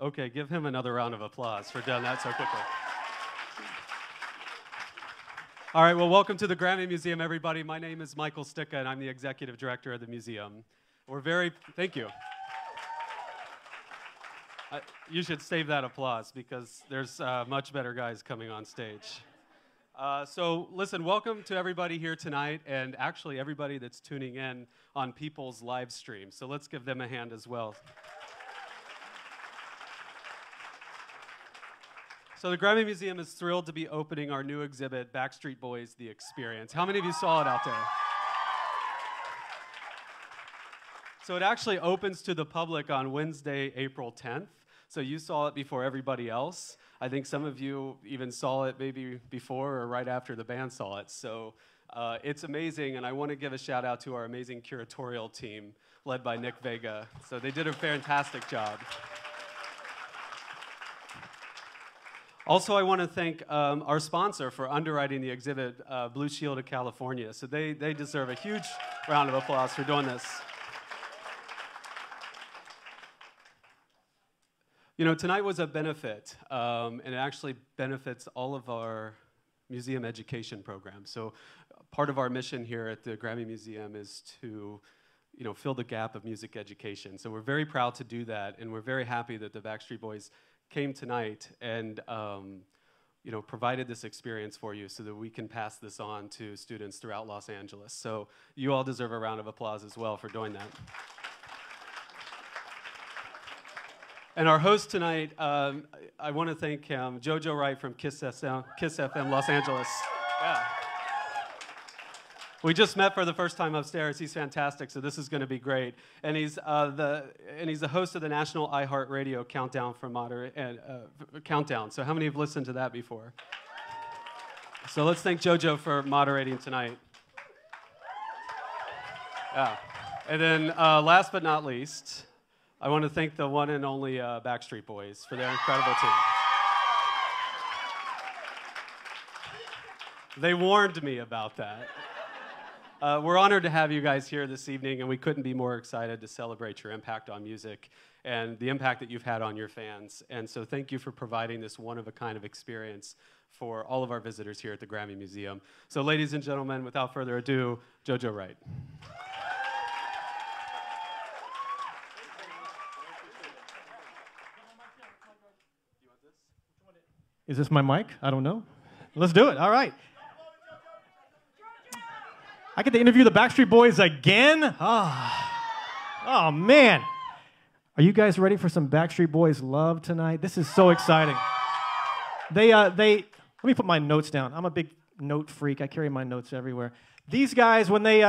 Okay, give him another round of applause for doing that so quickly. All right, well, welcome to the Grammy Museum, everybody. My name is Michael Sticka, and I'm the executive director of the museum. Thank you. You should save that applause because there's much better guys coming on stage. So listen, welcome to everybody here tonight, and actually everybody that's tuning in on People's live stream. So let's give them a hand as well. So the Grammy Museum is thrilled to be opening our new exhibit, Backstreet Boys: The Experience. How many of you saw it out there? So it actually opens to the public on Wednesday, April 10th. So you saw it before everybody else. I think some of you even saw it maybe before or right after the band saw it. So it's amazing, and I want to give a shout out to our amazing curatorial team led by Nick Vega. So they did a fantastic job. Also, I want to thank our sponsor for underwriting the exhibit, Blue Shield of California. So they deserve a huge round of applause for doing this. You know, tonight was a benefit, and it actually benefits all of our museum education programs. So part of our mission here at the Grammy Museum is to, you know, fill the gap of music education. So we're very proud to do that, and we're very happy that the Backstreet Boys came tonight and you know, provided this experience for you so that we can pass this on to students throughout Los Angeles. So you all deserve a round of applause as well for doing that. And our host tonight, I want to thank him, Jojo Wright from Kiss FM Los Angeles. Yeah. We just met for the first time upstairs. He's fantastic, so this is going to be great. And he's the host of the National iHeartRadio Countdown Countdown. So how many have listened to that before? So let's thank JoJo for moderating tonight. Yeah. And then last but not least, I want to thank the one and only Backstreet Boys for their incredible team. They warned me about that. We're honored to have you guys here this evening, and we couldn't be more excited to celebrate your impact on music and the impact that you've had on your fans. And so thank you for providing this one-of-a-kind of experience for all of our visitors here at the Grammy Museum. So ladies and gentlemen, without further ado, JoJo Wright. Is this my mic? I don't know. Let's do it. All right. I get to interview the Backstreet Boys again? Oh, man. Are you guys ready for some Backstreet Boys love tonight? This is so exciting. Let me put my notes down. I'm a big note freak. I carry my notes everywhere. These guys, when they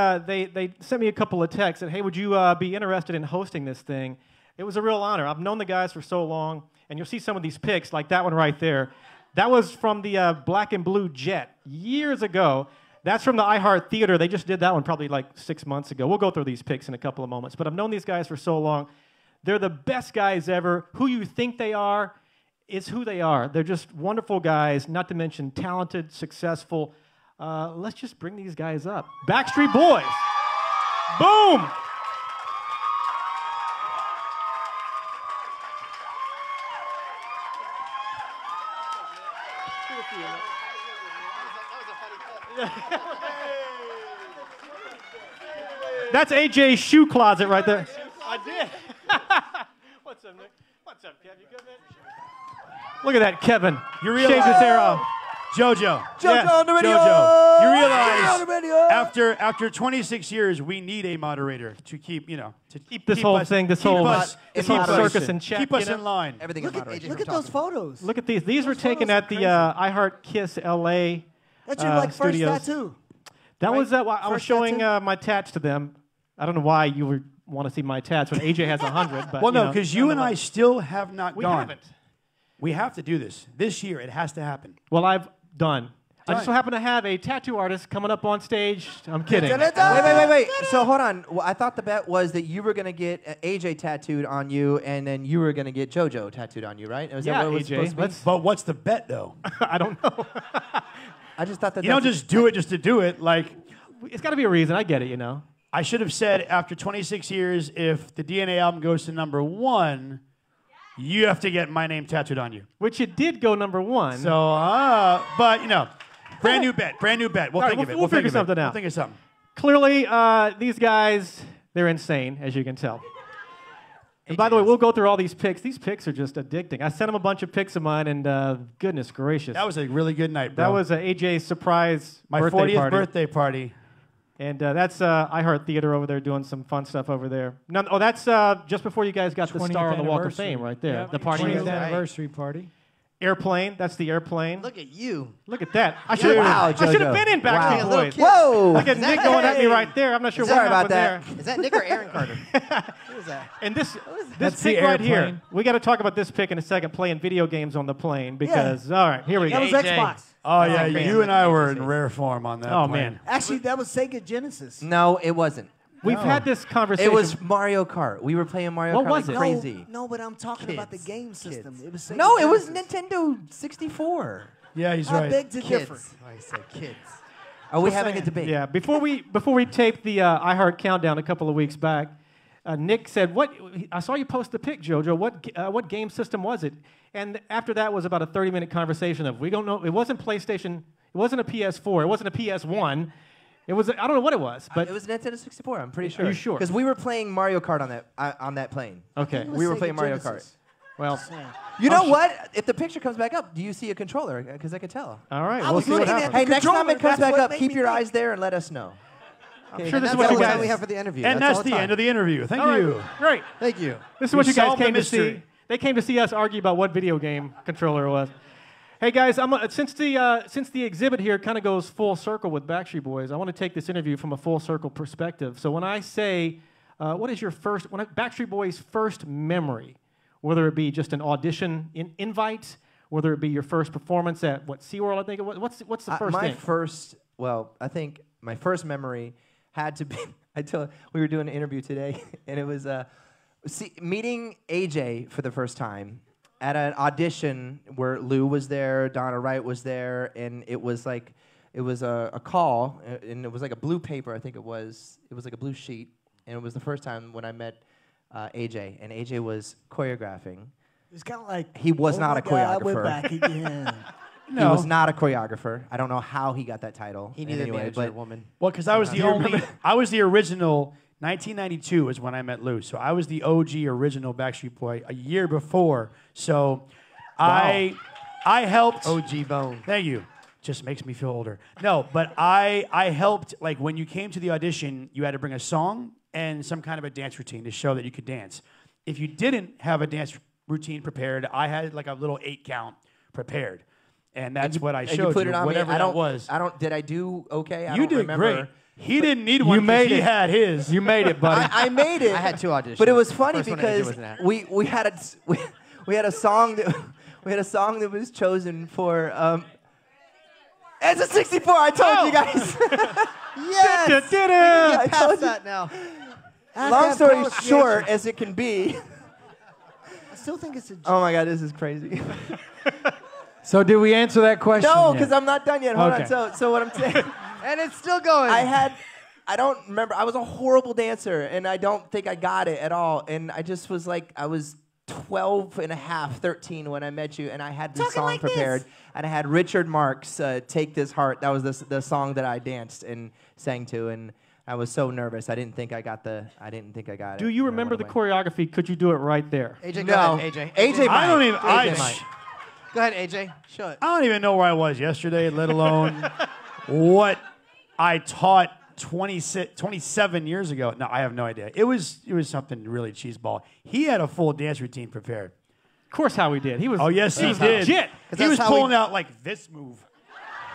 sent me a couple of texts, said, hey, would you be interested in hosting this thing? It was a real honor. I've known the guys for so long, and you'll see some of these pics, like that one right there. That was from the Black and Blue Jet years ago. That's from the iHeart Theater. They just did that one probably like 6 months ago. We'll go through these pics in a couple of moments. But I've known these guys for so long. They're the best guys ever. Who you think they are is who they are. They're just wonderful guys, not to mention talented, successful. Let's just bring these guys up. Backstreet Boys. Boom! That's AJ's shoe closet right there. I did. What's up, Nick? What's up, Kev? You good, man? Look at that, Kevin. You realize, shaved his hair off. JoJo. JoJo on the radio. JoJo. You on the radio. realize after 26 years, we need a moderator to keep, you know, to Keep this whole thing, this whole circus in check. Keep us in line. Everything look at those photos. Look at these. These were taken at the iHeart Kiss LA That's your first studios. tattoo. That right? was I was First showing tattoo? my tats to them. I don't know why you would want to see my tats when AJ has 100. But Well, no, because you and I still have not we gone. haven't. We have to do this. This year, it has to happen. Well, I've done. I just so happen to have a tattoo artist coming up on stage. I'm kidding. Wait. So hold on. Well, I thought the bet was that you were going to get AJ tattooed on you, and then you were going to get JoJo tattooed on you, right? Is that what it was supposed to be? But what's the bet, though? I don't know. I just thought that you don't just do it just to do it. Like, it's got to be a reason. I get it, you know. I should have said after 26 years, if the DNA album goes to #1, you have to get my name tattooed on you. Which it did go #1. So, but you know, brand new bet. We'll All right, think of it. we'll figure think of it. something out. We'll think of something. Clearly, these guys, they're insane, as you can tell. And by the way, we'll go through all these pics. These pics are just addicting. I sent them a bunch of pics of mine, and goodness gracious. That was a really good night, bro. That was AJ's surprise my birthday 40th party. birthday party. And that's iHeart Theater over there doing some fun stuff over there. No, that's just before you guys got the 20th star on the Walk of anniversary. Fame right there. Yep. The party. 20th Right. anniversary party. Airplane, that's the airplane. Look at you. Look at that. I should Wow, have Jojo. been in Backstreet Wow. Boys. Whoa! Look at Nick going at me right there. I'm not sure what Sorry happened about that. there. Is that Nick or Aaron Carter? Who is that? And this That's pic the right here, airplane. we got to talk about this pic in a second, playing video games on the plane, because, all right, here we That go. was AJ. Xbox. Oh yeah, crazy. you and I were in rare form on that. Oh, plane. man. Actually, that was Sega Genesis. No, it wasn't. We've had this conversation. It was Mario Kart. We were playing Mario What Kart was like it? crazy. No, but I'm talking about the Kids. game system. It was Sega No, it was Genesis. Nintendo 64. Yeah, he's I right. beg to differ. Kids. I said kids. Are we having a debate? Yeah, before we taped the iHeart Countdown a couple of weeks back, Nick said, "What? I saw you post the pic, JoJo. What game system was it?" And after that was about a 30-minute conversation of, we don't know. It wasn't PlayStation. It wasn't a PS4. It wasn't a PS1. It was. I don't know what it was, but It was Nintendo 64. I'm pretty sure. Are you sure? Because we were playing Mario Kart on that plane. okay. It was We were Sega playing Mario Genesis. Well, Yeah. You know what? If the picture comes back up, do you see a controller? Because I could tell. all right. I We'll was see what looking at happens. the Hey, next time controller, it comes that's back what up, made keep me your think. eyes there and let us know. I'm sure this is That's what all you the time guys. we have for the interview. And that's all the time. end of the interview. Thank All right, you. great. Thank you. This is what We you guys solved the came to mystery. see. They came to see us argue about what video game controller it was. Hey guys, since the exhibit here kind of goes full circle with Backstreet Boys, I want to take this interview from a full circle perspective. So when I say, what is your Backstreet Boys' first memory, whether it be just an audition invite, whether it be your first performance at SeaWorld, I think it was. What's the first thing? I think my first memory had to be. We were doing an interview today, and it was meeting AJ for the first time at an audition where Lou was there, Donna Wright was there, and it was a call, and it was like a blue paper, I think it was. It was like a blue sheet, and it was the first time when I met AJ, and AJ was choreographing. It's kind of like He was not my a God, we're choreographer. back again. He was not a choreographer. I don't know how he got that title. He needed anyway, a but woman. Well, because I was the I was the original. 1992 is when I met Lou, so I was the OG original Backstreet Boy a year before. So, I helped. OG Bone. Thank you. Just makes me feel older. No, but I helped. Like when you came to the audition, you had to bring a song and some kind of a dance routine to show that you could dance. If you didn't have a dance routine prepared, I had like a little 8 count prepared. And that's what I showed put you, it on whatever me. that was. Did I do okay? I You don't did remember. great. He didn't need one. made He it. had his. You made it, buddy. I made it. I had 2 auditions. But it was funny First one AJ because wasn't at. we had a song that was chosen for it's a 64. I told you guys. Yes. Da-da-da-da. I told Past you. that now. Long story short, as it can be. I still think it's a. Oh my God, this is crazy. So did we answer that question? No, yet? because I'm not done yet. Hold Okay. on. So what I'm saying. And it's still going. I don't remember. I was a horrible dancer, and I don't think I got it at all. And I just was like, I was 12 and a half, 13 when I met you, and I had this Talking song like prepared. this. And I had Richard Marx, Take This Heart. That was the song that I danced and sang to, and I was so nervous. I didn't think I got it. Do you remember the choreography? Could you do it right there? AJ, No. go ahead, AJ. AJ I don't even. AJ might. Go ahead, AJ. Show it. I don't even know where I was yesterday, let alone what I taught 27 years ago. No, I have no idea. It was something really cheeseball. He had a full dance routine prepared. Of course, Howie did. He was. Oh yes, he was did. legit. He was that's how pulling out like this move.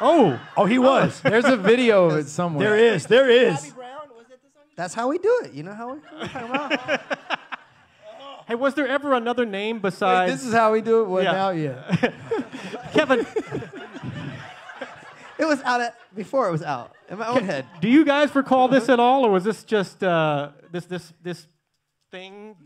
Oh, Oh, he was. There's a video of it somewhere. There is. That's how we do it. You know how we're talking about? hey, was there ever another name Wait, besides this is how we do it? What Yeah. now? Yeah. Kevin? It was out before it was out. In my own head. Do you guys recall this at all, or was this just this thing?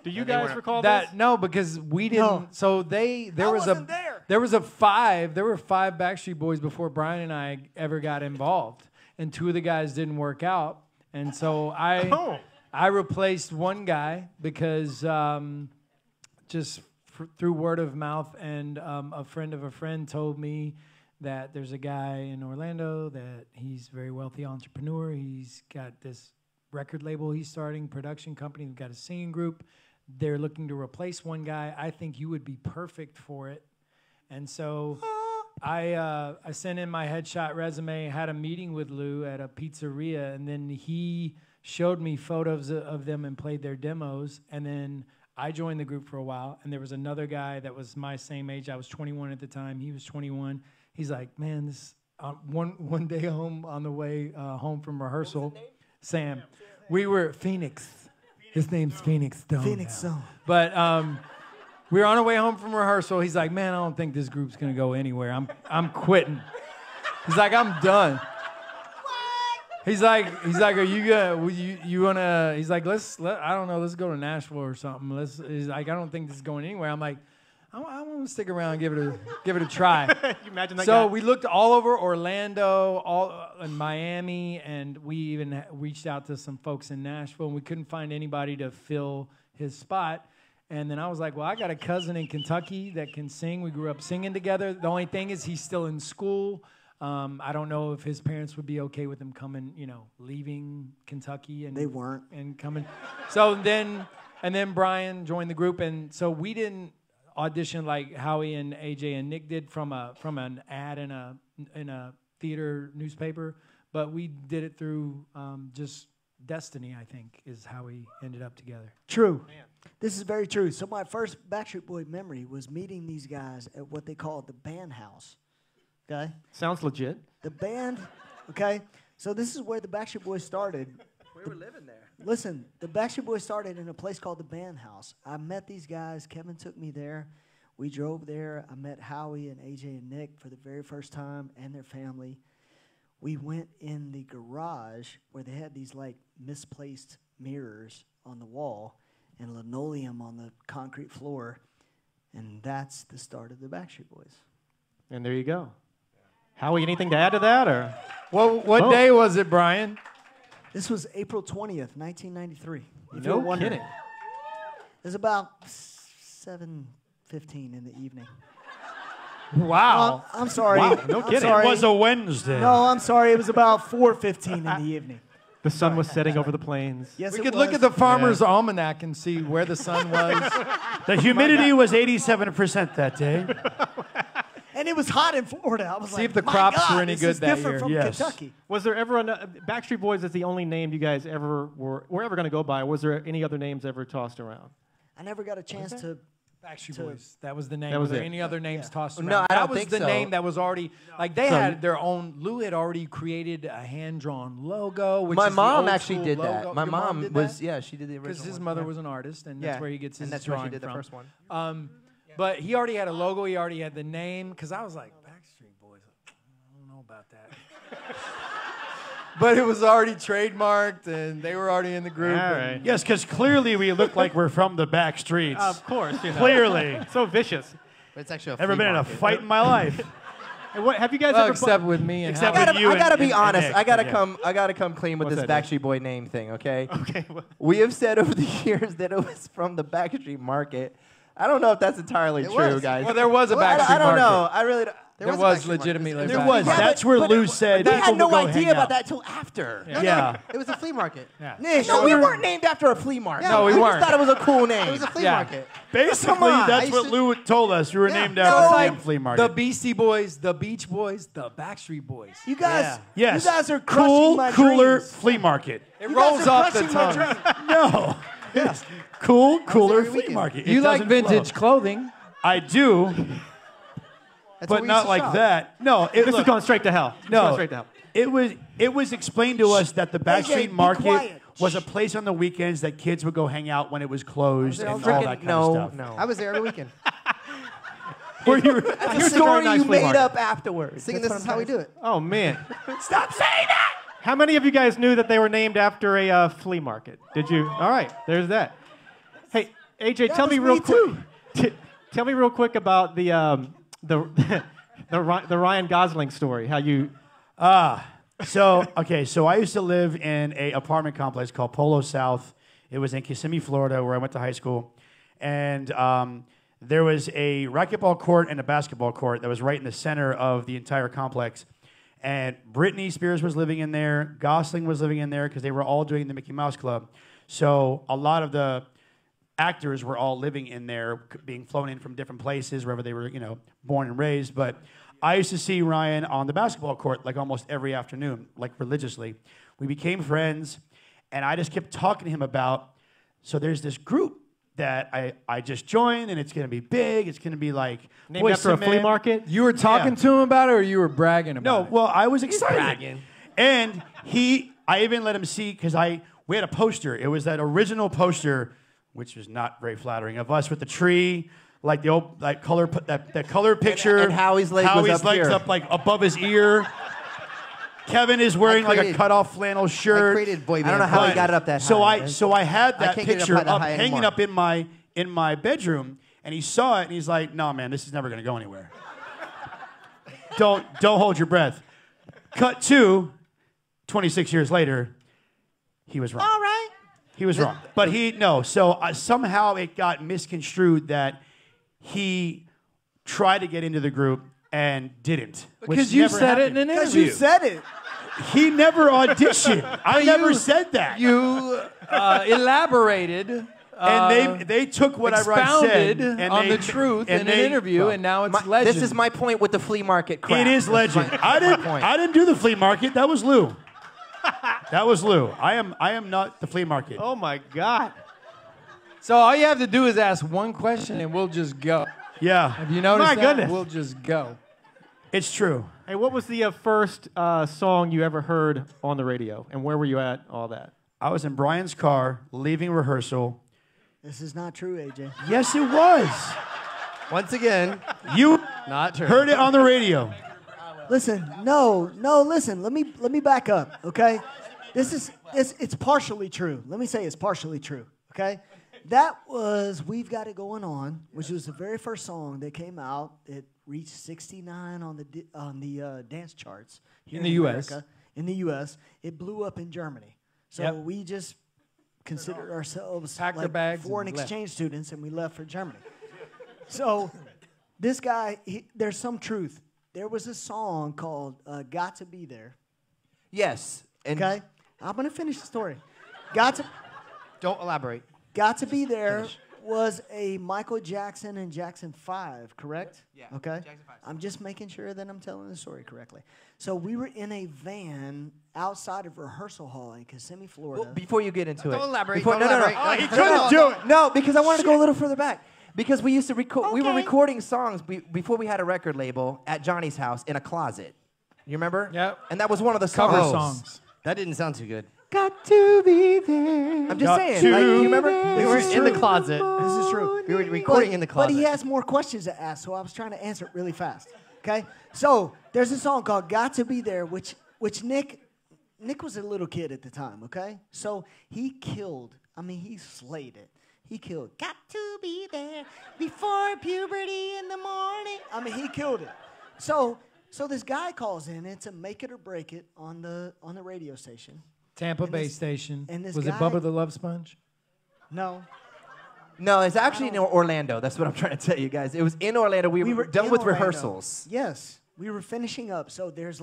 Do you guys recall this? No, because we didn't. No. So there wasn't there. There were 5 Backstreet Boys before Brian and I ever got involved, and 2 of the guys didn't work out, and so I replaced one guy because just through word of mouth, and a friend of a friend told me that there's a guy in Orlando that he's a very wealthy entrepreneur. He's got this record label he's starting, production company. We've got a singing group. They're looking to replace one guy. I think you would be perfect for it. And so I sent in my headshot resume, had a meeting with Lou at a pizzeria, and then he showed me photos of them and played their demos. And then I joined the group for a while, and there was another guy that was my same age. I was 21 at the time. He was 21. He's like, man, this one day home on the way home from rehearsal, Sam, we were Phoenix. His name's Phoenix Stone. Phoenix Stone. But we were on our way home from rehearsal. He's like, man, I don't think this group's gonna go anywhere. I'm quitting. He's like, I'm done. He's like, are you gonna, you wanna? He's like, I don't know, let's go to Nashville or something. He's like, I don't think this is going anywhere. I'm like, I want to stick around and give it a try. You imagine that so guy? we looked all over Orlando, all in Miami, and we even reached out to some folks in Nashville, and we couldn't find anybody to fill his spot. And then I was like, well, I got a cousin in Kentucky that can sing. We grew up singing together. The only thing is he's still in school. I don't know if his parents would be okay with him coming, leaving Kentucky. And They weren't. And coming. So then Brian joined the group, and so we didn't audition like Howie and AJ and Nick did from an ad in a theater newspaper, but we did it through just destiny, I think, is how we ended up together. True. Man. This is very true. So my first Backstreet Boy memory was meeting these guys at what they call the band house. Okay? Sounds legit. The band, okay? So this is where the Backstreet Boys started. We were living there. Listen, the Backstreet Boys started in a place called the Band House. I met these guys. Kevin took me there. We drove there. I met Howie and AJ and Nick for the very first time and their family. We went in the garage where they had these like misplaced mirrors on the wall and linoleum on the concrete floor. And that's the start of the Backstreet Boys. And there you go. Howie, anything to add to that? Or What day was it, Brian? This was April 20th, 1993. No kidding. It was about 7:15 in the evening. Wow. I'm sorry. Wow, no kidding. Sorry. It was a Wednesday. No, I'm sorry. It was about 4:15 in the evening. The sun was setting over the plains. Yes, We it could was. look at the Farmer's Almanac and see where the sun was. The humidity was 87% that day. And it was hot in Florida. I was See like, if the my crops God, were any this good is that different year. from Yes. Kentucky. Was there ever Backstreet Boys is the only name you guys ever were ever going to go by? Was there any other names ever tossed around? I never got a chance to. Backstreet Boys. That was the name. That was Were there it. any other names tossed around? No, I that don't was think the so. name that was already like they So- had their own. Lou had already created a hand-drawn logo. Which My is the mom old actually school did logo. that. My Your mom did was, that? yeah, she did the original Because his one. mother Yeah. was an artist, and Yeah, that's where he gets his and that's where she drawing did the from. first one. But he already had a logo. He already had the name. Because I was like, Backstreet Boys. I don't know about that. But it was already trademarked, and they were already in the group. All and- right. Yes, because clearly we look like we're from the back streets. Of course. Clearly. So vicious. But it's actually a Never flea been in a market. fight in my life. And what have you guys Well, ever? except with me and Except Howie. with you I gotta and- be and honest. Nick. I gotta Yeah. come clean with What's this that, Backstreet Boy name thing. Okay. Okay. Well, We have said over the years that it was from the Backstreet Market. I don't know if that's entirely It true, was. guys. Well, there was a Backstreet I don't Market. know. I really don't. There was legitimately. There a was. Backstreet That's where Lou said They people had no will go idea hang about out. that till after. Yeah. It was a flea market. Nish, no, we weren't named after a flea market. No, we I weren't. just thought it was a cool name. It was a flea Yeah. market. Basically, Come on. that's I what used Lou told us. We were Yeah. named No, after like the flea the market. Beastie Boys, the Beach Boys, the Backstreet Boys. You guys, Yes. you guys are crushing cool, my cooler dreams. flea market. It You guys rolls are off the crushing my tongue. dreams. No. Yes. Cool, cooler every flea weekend. market. It You like doesn't vintage flow. clothing. I do, That's where but we not used to like shop. that. No, this look, is going straight to hell. It's going No, straight to hell. it was explained to us that the Backstreet be Market quiet. was a place on the weekends that kids would go hang out when it was closed and all Freaking- that kind no, of stuff. no. I was there every weekend. Were you? That's a Here's a story very nice you flea made market. up afterwards. Singing That's This Is what How I'm We Do It. Oh man. Stop saying that. How many of you guys knew that they were named after a flea market? Did you? All right, there's that. Hey, AJ, tell me was real me quick. Tell me real quick about the the Ryan Gosling story. How you? So I used to live in a apartment complex called Polo South. It was in Kissimmee, Florida, where I went to high school. And there was a racquetball court and a basketball court that was right in the center of the entire complex. And Britney Spears was living in there. Gosling was living in there because they were all doing the Mickey Mouse Club. So a lot of the actors were all living in there, being flown in from different places, wherever they were, born and raised. But I used to see Ryan on the basketball court like almost every afternoon, like religiously. We became friends, and I just kept talking to him about, so there's this group that I just joined, and it's going to be big. It's going to be like named after a flea market. You were talking to him about it, or you were bragging about it? No, well, I was excited. bragging. And I even let him see, because we had a poster. It was that original poster, which was not very flattering, of us with the tree, like the old color, that color picture. And Howie's leg was up legs here. up like above his ear. Kevin is wearing like a cut-off flannel shirt. I created boy band. I don't know how he got it up that high. So I had that can't get it picture up that up, high hanging anymore. up in my bedroom, and he saw it, and he's like, "No, man, this is never going to go anywhere. Don't hold your breath." Cut to 26 years later, he was wrong. All right. He was wrong. But so somehow it got misconstrued that he tried to get into the group and didn't. Because you said it in an Because interview. you said it. He never auditioned. I never said that. You elaborated. And they took what I said expounded and on the truth in an interview, and now it's legend. This is my point with the flea market crap. It is legend. I didn't do the flea market. That was Lou. That was Lou. I am not the flea market. Oh my God. So all you have to do is ask one question, and we'll just go. Yeah. Have you noticed My that? goodness. We'll just go. It's true. Hey, what was the first song you ever heard on the radio, and where were you at? All that. I was in Brian's car leaving rehearsal. This is not true, AJ. Yes, it was. Once again, You not true. heard it on the radio. Listen, listen. Let me back up, okay? It's partially true. Let me say it's partially true, okay? That was "We've Got It Going On," which was the very first song that came out. It reached 69 on the dance charts here In the US. America. In the U.S., it blew up in Germany. So Yep. we just considered ourselves Packed our like bags foreign and left. exchange students, and we left for Germany. So this guy, there's some truth. There was a song called "Got to Be There." Yes. And Okay, I'm gonna finish the story. don't elaborate. Got to Be There was a Michael Jackson and Jackson 5, correct? Yeah. Okay. Jackson 5. I'm just making sure that I'm telling the story correctly. So we were in a van outside of rehearsal hall in Kissimmee, Florida. Well, before you get into it. Don't elaborate. Before, Don't elaborate. Oh, he couldn't do it. No, because I want to go a little further back. Because we used to record. We were recording songs before we had a record label at Johnny's house in a closet. You remember? Yep. And that was one of the songs. Cover songs. That didn't sound too good. Got to be there. I'm just Got saying. to Like, you remember? We were is in the true. closet. This is true. We were recording in the closet. But he has more questions to ask, so I was trying to answer it really fast. Okay? So there's a song called "Got to Be There," which Nick was a little kid at the time, okay? So he slayed it. He killed "Got to Be There Before Puberty in the Morning." He killed it. So this guy calls in. It's a "Make It or Break It" on the radio station. Tampa And Bay this- Station. and this Was guy- it Bubba the Love Sponge? No. No, it's actually in Orlando. That's what I'm trying to tell you guys. It was in Orlando. We were done in with Orlando. rehearsals. Yes, we were finishing up. So there's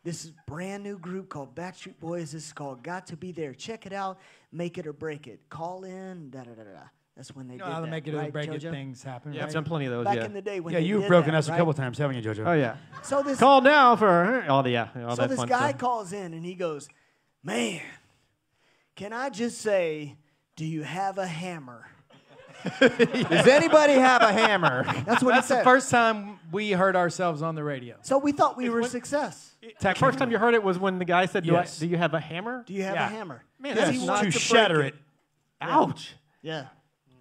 this brand new group called Backstreet Boys. This is called "Got to Be There." Check it out. Make it or break it. Call in. Da da da da. That's when they You know did how that. to make it or right, break it JoJo? things happen, Yeah, right? I've done plenty of those. Back Yeah. in the day when Yeah, they you've did broken that, us a right? couple times, haven't you, JoJo? Oh yeah. So this Call now for all so that this fun guy stuff. calls in and he goes, "Man, can I just say, do you have a hammer?" Does anybody have a hammer? That's what That's he said. the first time we heard ourselves on the radio. So we thought we were a success. The first time you heard it was when the guy said, Yes. do you have a hammer? Do you have Yeah. a hammer? Man, Yes, that's not to shatter it. Ouch. Yeah.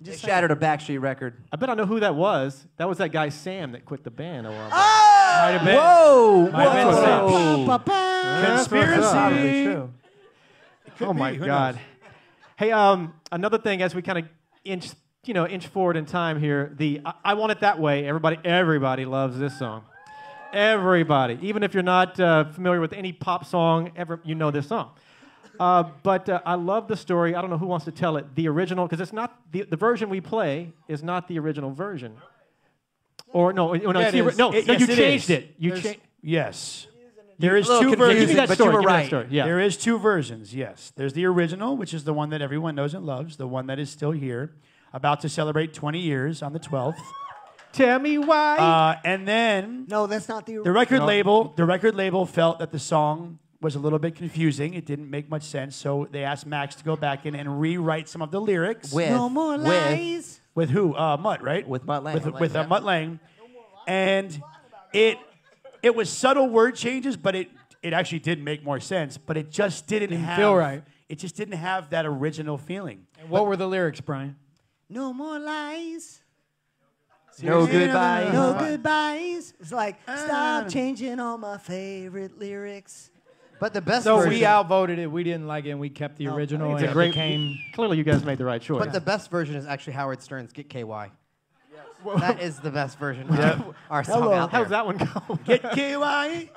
They Just shattered a Backstreet record. I bet I know who that was. That was that guy Sam that quit the band a while back. Ah! Might have been. Whoa! Might have been Sam. Whoa! That's Conspiracy. true. Oh my Who God. knows? Hey, another thing as we kind of inch forward in time here, I Want It That Way, everybody loves this song. Everybody. Even if you're not familiar with any pop song, you know this song. But I love the story. I don't know who wants to tell it. The original, because it's not the version we play is not the original version. Or no, Yeah, it is. You changed it. Yes. There is little two confusing, versions. but you were right. Yeah. There is two versions, yes. There's the original, which is the one that everyone knows and loves, the one that is still here, about to celebrate 20 years on the 12th. Tell me why. And then No, that's not the the record label felt that the song was a little bit confusing. It didn't make much sense, so they asked Max to go back in and rewrite some of the lyrics. No more lies. With who? Mutt, right? With Mutt Lange. With Mutt Lange. And it was subtle word changes, but it actually did make more sense. But it just didn't feel right. It just didn't have that original feeling. And what were the lyrics, Brian? No more lies. No goodbye. No goodbyes. It's like, stop changing all my favorite lyrics. But the best So version, we outvoted it. We didn't like it, and we kept the original. It's a and great. it became Clearly, you guys made the right choice. but the best version is actually Howard Stern's "Get KY." That is the best version. Yep. Of our song out there. How's that one go? Get KY.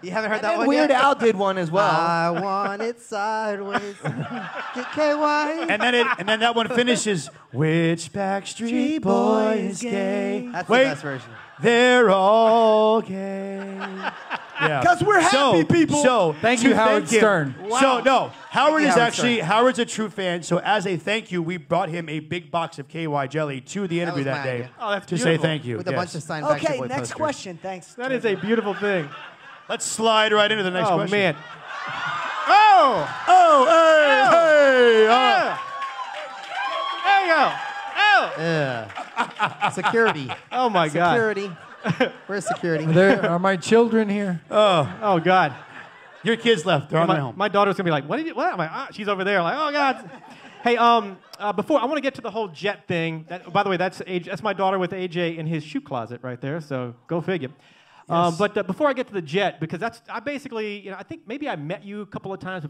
You haven't heard that one Weird yet? Al did one as well. I want it sideways. Get KY. And then that one finishes, which Backstreet Boy is gay? That's Wait, the best version. they're all gay. Yeah. 'Cause we're happy people. So Thank you, to Howard Stern. So no, Howard you, is Howard actually Stern. Howard's a true fan. So as a thank you, we brought him a big box of KY jelly to the interview was that my day idea. Oh, that's to say beautiful. thank you. With a Yes. bunch of signed Backstreet Okay, Boy next posters. question. Thanks. That is a beautiful thing. Let's slide right into the next Oh question. man. Oh. Oh, hey, hey. There you go. Oh. Yeah. Security. Oh my God. Security. Where's security? There are my children here. Oh God. Your kids left. They're on their home. My daughter's gonna be like, "What did you? What?" I'm like, she's over there. I'm like, "Oh God." Hey, before I want to get to the whole jet thing. By the way, that's my daughter with AJ in his shoe closet right there. So go figure. But before I get to the jet, because I basically, I think maybe I met you a couple of times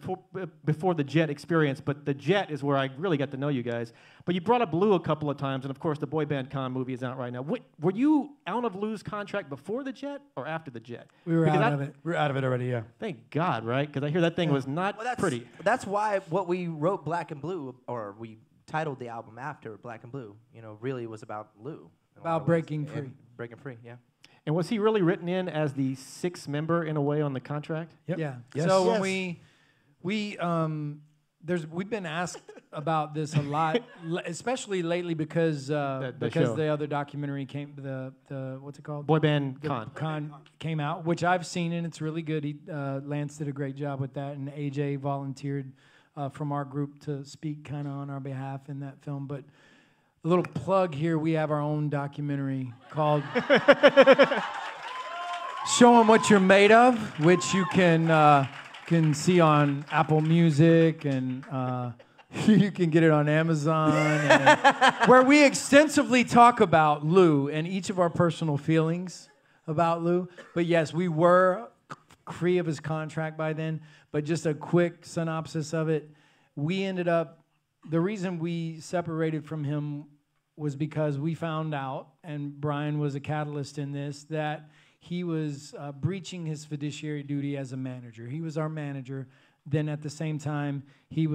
before the jet experience, but the jet is where I really got to know you guys. But you brought up Lou a couple of times, and of course the Boy Band Con movie is out right now. Were you out of Lou's contract before the jet or after the jet? We were out of it. We're out of it already, yeah. Thank God, right? Because I hear that thing was not pretty. That's why what we wrote Black and Blue, or we titled the album after Black and Blue, really was about Lou. About breaking free. Breaking free, yeah. And was he really written in as the sixth member in a way on the contract? Yep. Yeah. Yes. So Yes. when we've been asked about this a lot, especially lately because show. the other documentary came, the what's it called? Boy Band The Con. came out, which I've seen and it's really good. Lance did a great job with that, and AJ volunteered from our group to speak kind of on our behalf in that film. But a little plug here: we have our own documentary called "Show 'Em What You're Made Of," which you can see on Apple Music and. You can get it on Amazon, and where we extensively talk about Lou and each of our personal feelings about Lou. But yes, we were free of his contract by then. But just a quick synopsis of it. We ended up, the reason we separated from him was because we found out, and Brian was a catalyst in this, that he was breaching his fiduciary duty as a manager. He was our manager. Then at the same time, he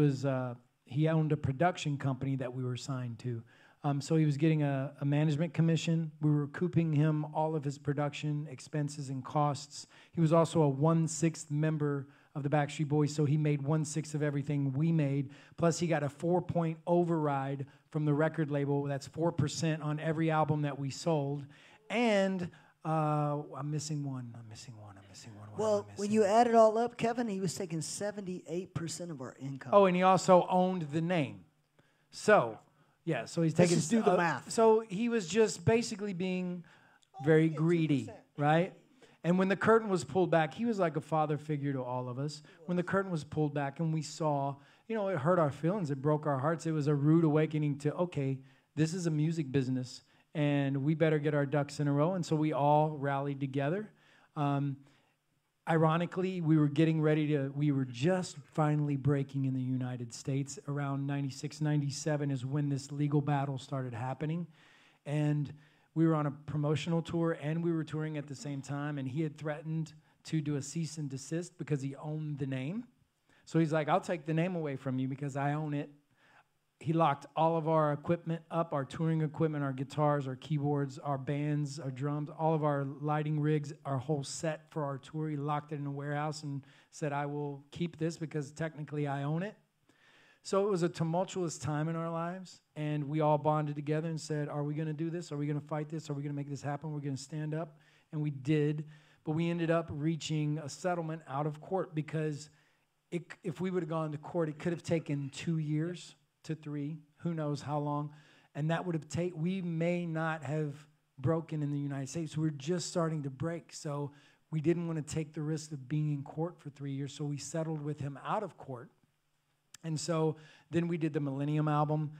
owned a production company that we were signed to. So he was getting a management commission. We were recouping him all of his production expenses and costs. He was also a 1/6 member of the Backstreet Boys, so he made 1/6 of everything we made. Plus, he got a 4-point override from the record label. That's 4% on every album that we sold. And I'm missing one. Well, when you add it all up, Kevin, he was taking 78% of our income. Oh, and he also owned the name. So, yeah, so he's taking... just do the math. So he was just basically being very greedy, right? And when the curtain was pulled back, he was like a father figure to all of us. When the curtain was pulled back and we saw, it hurt our feelings, it broke our hearts. It was a rude awakening to, okay, this is a music business, and we better get our ducks in a row. And so we all rallied together. Ironically, we were just finally breaking in the United States. Around 96, 97 is when this legal battle started happening. And we were on a promotional tour, and we were touring at the same time, and he had threatened to do a cease and desist because he owned the name. So he's like, I'll take the name away from you because I own it. He locked all of our equipment up, our touring equipment, our guitars, our keyboards, our bands, our drums, all of our lighting rigs, our whole set for our tour. He locked it in a warehouse and said, I will keep this because technically I own it. So it was a tumultuous time in our lives, and we all bonded together and said, are we going to do this? Are we going to fight this? Are we going to make this happen? We're going to stand up. And we did, but we ended up reaching a settlement out of court because if we would have gone to court, it could have taken 2 years to 3, who knows how long, and that would have we may not have broken in the United States. We're just starting to break, so we didn't want to take the risk of being in court for 3 years, so we settled with him out of court. And so then we did the Millennium album.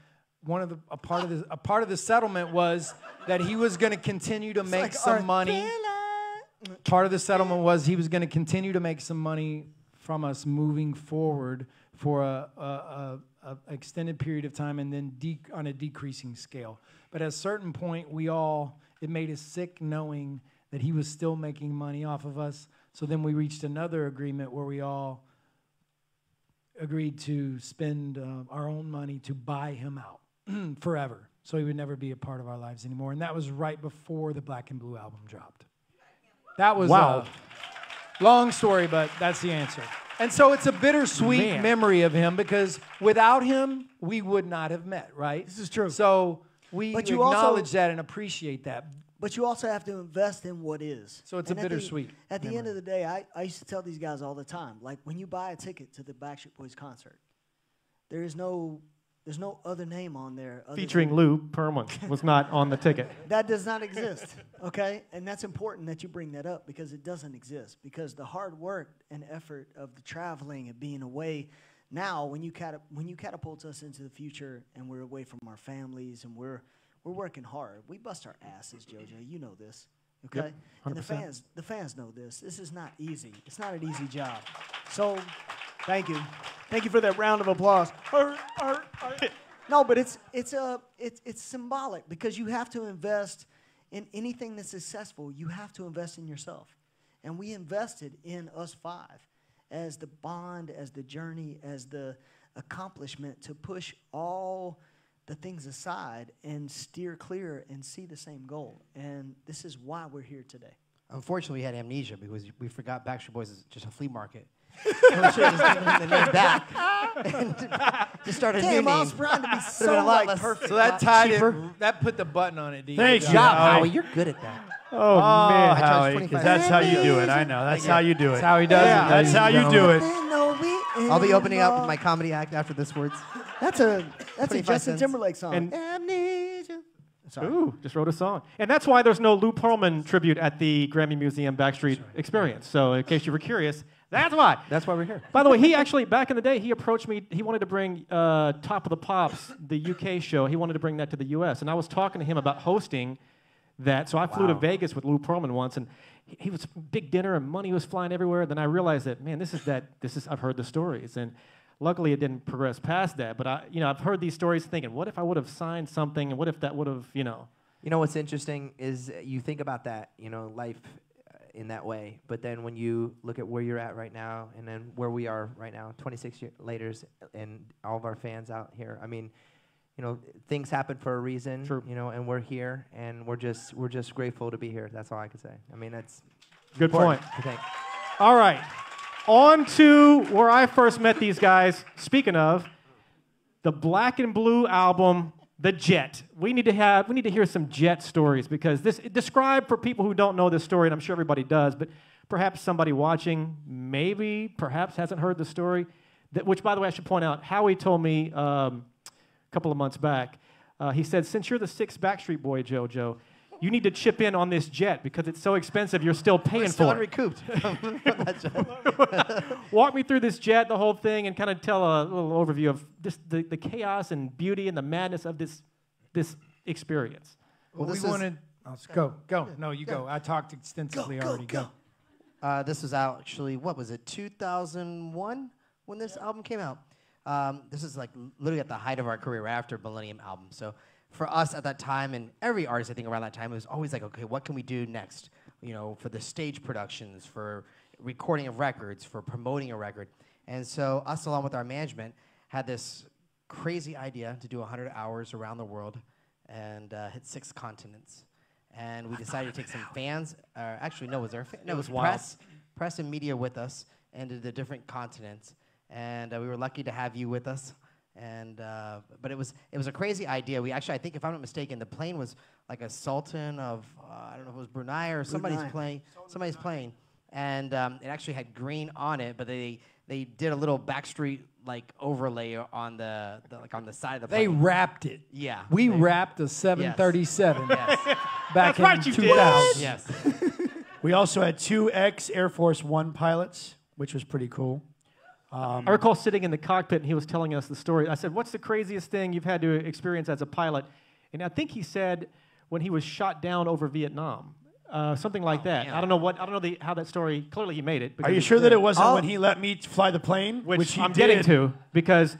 A part of the settlement was that he was going to continue to make some money. Part of the settlement was he was going to continue to make some money from us moving forward for a extended period of time and then on a decreasing scale. But at a certain point, it made us sick knowing that he was still making money off of us. So then we reached another agreement where we all agreed to spend our own money to buy him out forever. So he would never be a part of our lives anymore. And that was right before the Black and Blue album dropped. That was a long story, but that's the answer. And so it's a bittersweet memory of him because without him, we would not have met, right? This is true. So we acknowledge that and appreciate that. But you also have to invest in what is. So it's a bittersweet At the end of the day, I used to tell these guys all the time, like when you buy a ticket to the Backstreet Boys concert, there's no other name on there. Featuring Lou Pearlman was not on the ticket. That does not exist, okay? And that's important that you bring that up because it doesn't exist. Because the hard work and effort of the traveling and being away, now when you catapult us into the future and we're away from our families and we're working hard. We bust our asses, JoJo. You know this, okay? Yep, and the fans know this. This is not easy. It's not an easy job. So, thank you. Thank you for that round of applause. No, but it's symbolic because you have to invest in anything that's successful. You have to invest in yourself. And we invested in us 5 as the bond, as the journey, as the accomplishment to push all the things aside and steer clear and see the same goal. And this is why we're here today. Unfortunately, we had amnesia because we forgot Backstreet Boys is just a flea market. We should have just given the name back and just started a new name. I was trying to be so perfect. So that put the button on it. Thanks, Howie. You're good at that. Oh, man, Howie, because that's how you do it. I know. That's how you do it. That's how he does it. That's how you do it. I'll be opening up my comedy act after this words. That's a 25 Justin cents. Timberlake song. And- Amnesia. Sorry. Ooh, just wrote a song. And that's why there's no Lou Pearlman tribute at the Grammy Museum Backstreet Experience. So in case you were curious, that's why. That's why we're here. By the way, he actually, back in the day, he approached me. He wanted to bring Top of the Pops, the UK show. He wanted to bring that to the US. And I was talking to him about hosting that. So I flew to Vegas with Lou Pearlman once, and he was big dinner, and money was flying everywhere. Then I realized that, man, I've heard the stories. And luckily, it didn't progress past that. But I've heard these stories thinking, what if I would have signed something, and what if that would have, You know what's interesting is you think about that, life in that way. But then when you look at where you're at right now, and then where we are right now, 26 years later, and all of our fans out here, I mean, things happen for a reason. True. And we're here, and we're just grateful to be here. That's all I can say. I mean, that's good point. I think. All right. On to where I first met these guys. Speaking of, the Black and Blue album, The Jet. We need to hear some Jet stories because describe for people who don't know this story, and I'm sure everybody does, but perhaps somebody watching perhaps hasn't heard the story, which, by the way, I should point out, Howie told me a couple of months back, he said, since you're the 6th Backstreet Boy, JoJo, you need to chip in on this jet because it's so expensive, you're still paying Still for it. unrecouped from that job. Walk me through this jet, the whole thing, and kind of tell a little overview of the chaos and beauty and the madness of this experience. Well, we wanted. Go. No, you go. I talked extensively already. Go. This was actually, what was it, 2001 when this album came out. This is like literally at the height of our career right after Millennium album. So for us at that time, and every artist I think around that time, it was always like, okay, what can we do next? For the stage productions, for recording of records, for promoting a record. And so us, along with our management, had this crazy idea to do 100 hours around the world and hit 6 continents. And we decided to take some fans, actually, no, it was press and media with us into the different continents. And we were lucky to have you with us. And but it was a crazy idea. We actually, I think, if I'm not mistaken, the plane was like a sultan of I don't know if it was Brunei or somebody's plane, and it actually had green on it, but they did a little Backstreet like overlay on the on the side of the plane. They wrapped it. Yeah, we wrapped a 737 Yes. back in 2000. Yes. We also had 2 ex-Air Force One pilots, which was pretty cool. I recall sitting in the cockpit and he was telling us the story. I said, "What's the craziest thing you've had to experience as a pilot?" And I think he said when he was shot down over Vietnam, something like that. Man. I don't know how that story. Clearly, he made it. Are you sure that it wasn't when he let me fly the plane? Which he I'm did. getting to, because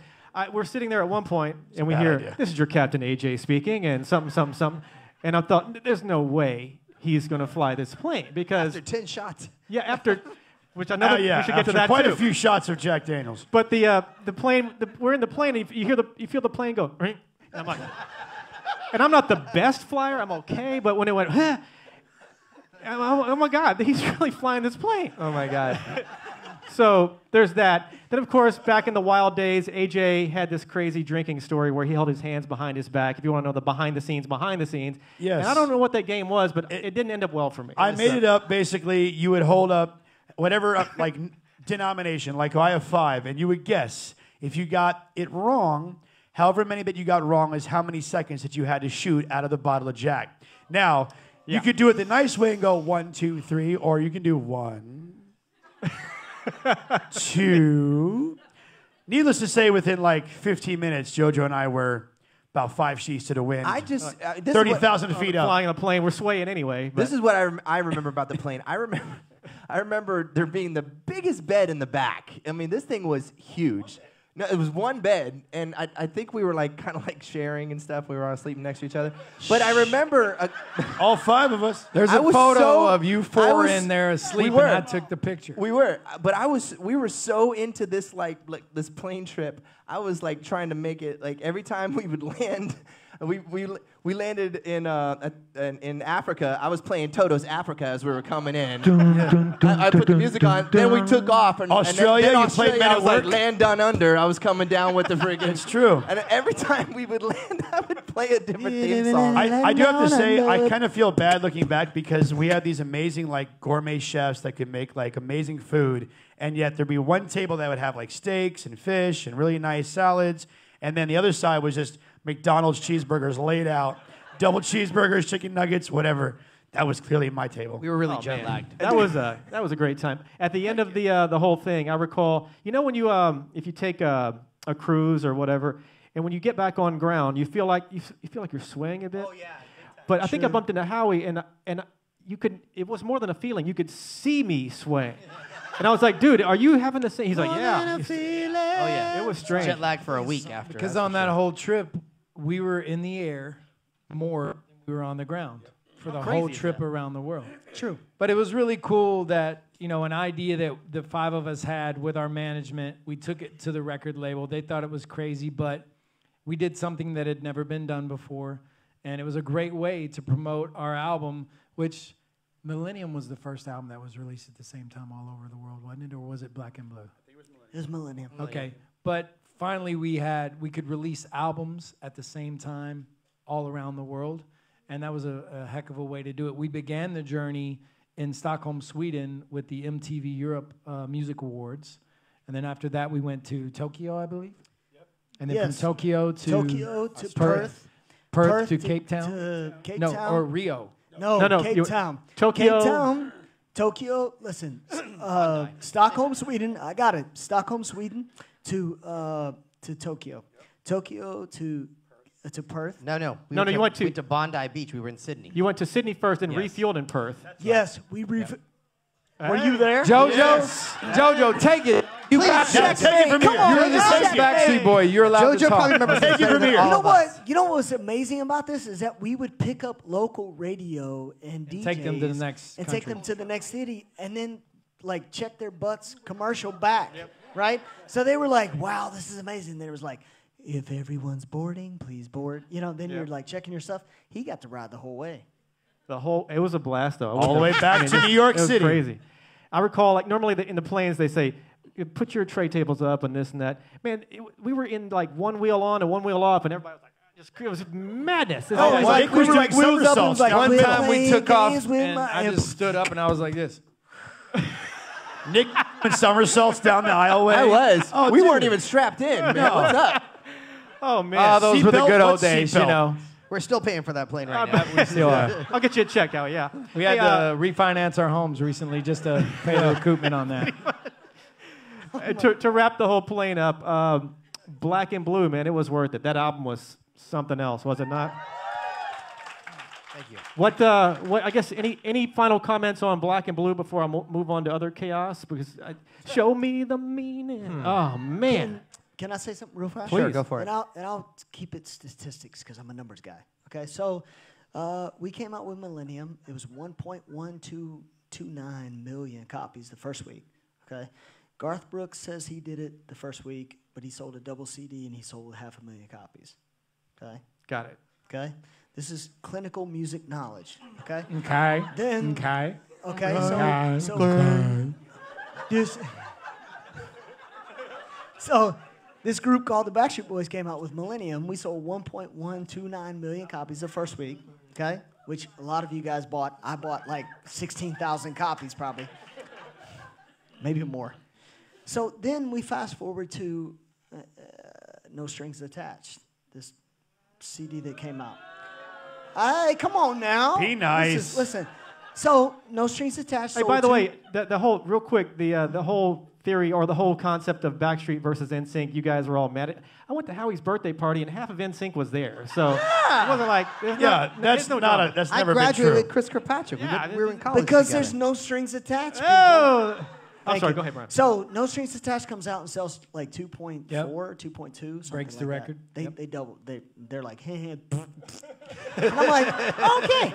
we're sitting there at one point and we bad hear, idea. "This is your Captain AJ speaking," and something. And I thought, there's no way he's going to fly this plane because After 10 shots. after. Which I know we should get after to that quite too. a few shots of Jack Daniels. But the plane, we're in the plane, and you feel the plane go, ring. And I'm like, and I'm not the best flyer, I'm okay, but when it went, oh my God, he's really flying this plane. Oh my God. So there's that. Then of course, back in the wild days, AJ had this crazy drinking story where he held his hands behind his back. If you want to know the behind the scenes. Yes. And I don't know what that game was, but it didn't end up well for me. I made it up. Basically, you would hold up whatever like denomination, like I have 5, and you would guess if you got it wrong. However many that you got wrong is how many seconds that you had to shoot out of the bottle of Jack. Now, you could do it the nice way and go 1, 2, 3, or you can do 1, 2. Needless to say, within like 15 minutes, JoJo and I were about 5 sheets to the wind. I just 30,000 feet up. Flying on a plane, we're swaying anyway. This is what I remember about the plane. I remember there being the biggest bed in the back. I mean, this thing was huge. No, it was one bed, and I think we were like kind of like sharing and stuff. We were all sleeping next to each other. But I remember all 5 of us. There's a photo of you 4 in there asleep, were. and I took the picture. We were, but we were so into this like this plane trip. I was like trying to make it like every time we would land. We landed in Africa. I was playing Toto's Africa as we were coming in. I put the music on. Then we took off. And Australia, then you played Men I at was Work? like land down under. I was coming down with the friggin'. It's true. And every time we would land, I would play a different theme song. I do have to say, I kind of feel bad looking back because we had these amazing like gourmet chefs that could make like amazing food, and yet there'd be one table that would have like steaks and fish and really nice salads, and then the other side was just McDonald's cheeseburgers laid out, double cheeseburgers, chicken nuggets, whatever. That was clearly my table. We were really jet lagged. That was a great time. At the end of the whole thing, I recall, when you if you take a cruise or whatever, and when you get back on ground, you feel like you're swaying a bit. Oh yeah. But I think I bumped into Howie, and you could. It was more than a feeling. You could see me swaying, and I was like, "Dude, are you having the same?" He's like, "Yeah." Oh yeah. It was strange. Jet lag for a week after. Because on that whole trip, we were in the air more than we were on the ground for the whole trip around the world. True. But it was really cool that, an idea that the 5 of us had with our management, we took it to the record label. They thought it was crazy, but we did something that had never been done before. And it was a great way to promote our album, which Millennium was the first album that was released at the same time all over the world, wasn't it? Or was it Black and Blue? It was Millennium. Okay. But finally we could release albums at the same time all around the world. And that was a heck of a way to do it. We began the journey in Stockholm, Sweden with the MTV Europe Music Awards. And then after that, we went to Tokyo, I believe. Yep. And then from Tokyo to Perth. Perth to Cape Town? To Cape no, Town. or Rio. No, Cape Town. Tokyo. Cape Town. Tokyo, listen, Stockholm, Sweden. I got it. Stockholm, Sweden to Tokyo. Tokyo to Perth. No. You We went went to Bondi Beach. We were in Sydney. You went to Sydney first and Yes. refueled in Perth. Yes, Were you there? Jojo, take it. You got Yeah, that. take it from here. You're the first Backstreet Boy. You're allowed to JoJo talk. probably remembers Take it from here. You know what? You know what's amazing about this is that we would pick up local radio and DJs take them to the next and take country. them to the next city, and then like check their butts commercial back. right? So they were like, wow, this is amazing. There was like, if everyone's boarding, please board. You know, then you're like checking your stuff. He got to ride the whole way. It was a blast though. All the way back to New York It was City. crazy. I recall, like normally in the planes they say, put your tray tables up and this and that. Man, we were in like one wheel on and one wheel off, and everybody was like, it was madness. Oh, It's like we were like somersaults. like, One we're time we playing took off games with and my- I just stood up and I was like this. Nick and somersaults down the aisleway. I was. Oh, we dude. weren't even strapped in, man. What's up? oh man. Oh, those were the Seatbelt? good old What's days, you seatbelt? know. We're still paying for that plane right I now. bet we still are. I'll get you a check out, yeah. We had Hey, to refinance our homes recently just to pay the recoupment on that. to wrap the whole plane up, Black and Blue, man, it was worth it. That album was something else, was it not? Thank you. What I guess any final comments on Black and Blue before I move on to other chaos? Because show me the meaning. Oh man, Can I say something real fast? Sure, go for it. And I'll keep it statistics because I'm a numbers guy. Okay, so we came out with Millennium. It was 1.1229 million copies the first week. Okay, Garth Brooks says he did it the first week, but he sold a double CD and he sold 500,000 copies. Okay, got it. okay. This is clinical music knowledge. Okay. Okay. Then Okay. okay, so this so this group called the Backstreet Boys came out with Millennium. We sold 1.129 million copies the first week, okay? Which a lot of you guys bought. I bought like 16,000 copies probably. Maybe more. So then we fast forward to No Strings Attached, this CD that came out. Hey, come on now. Be nice. Listen. So No Strings Attached. Hey, by the way, the whole real quick, the whole theory or the whole concept of Backstreet versus NSYNC, you guys were all mad at. I went to Howie's birthday party and half of NSYNC was there, so it wasn't like That's no not drama. that's I never been graduated true. with Chris Kirkpatrick. Yeah, We were in college because together. there's no strings attached. people. Oh, I'm Thank sorry. you. Go ahead, Brian. So No Strings Attached comes out and sells like 2.4, Yep. 2.2, something Breaks like the that. record. They Yep. they double. They're like, hey, and I'm like, okay.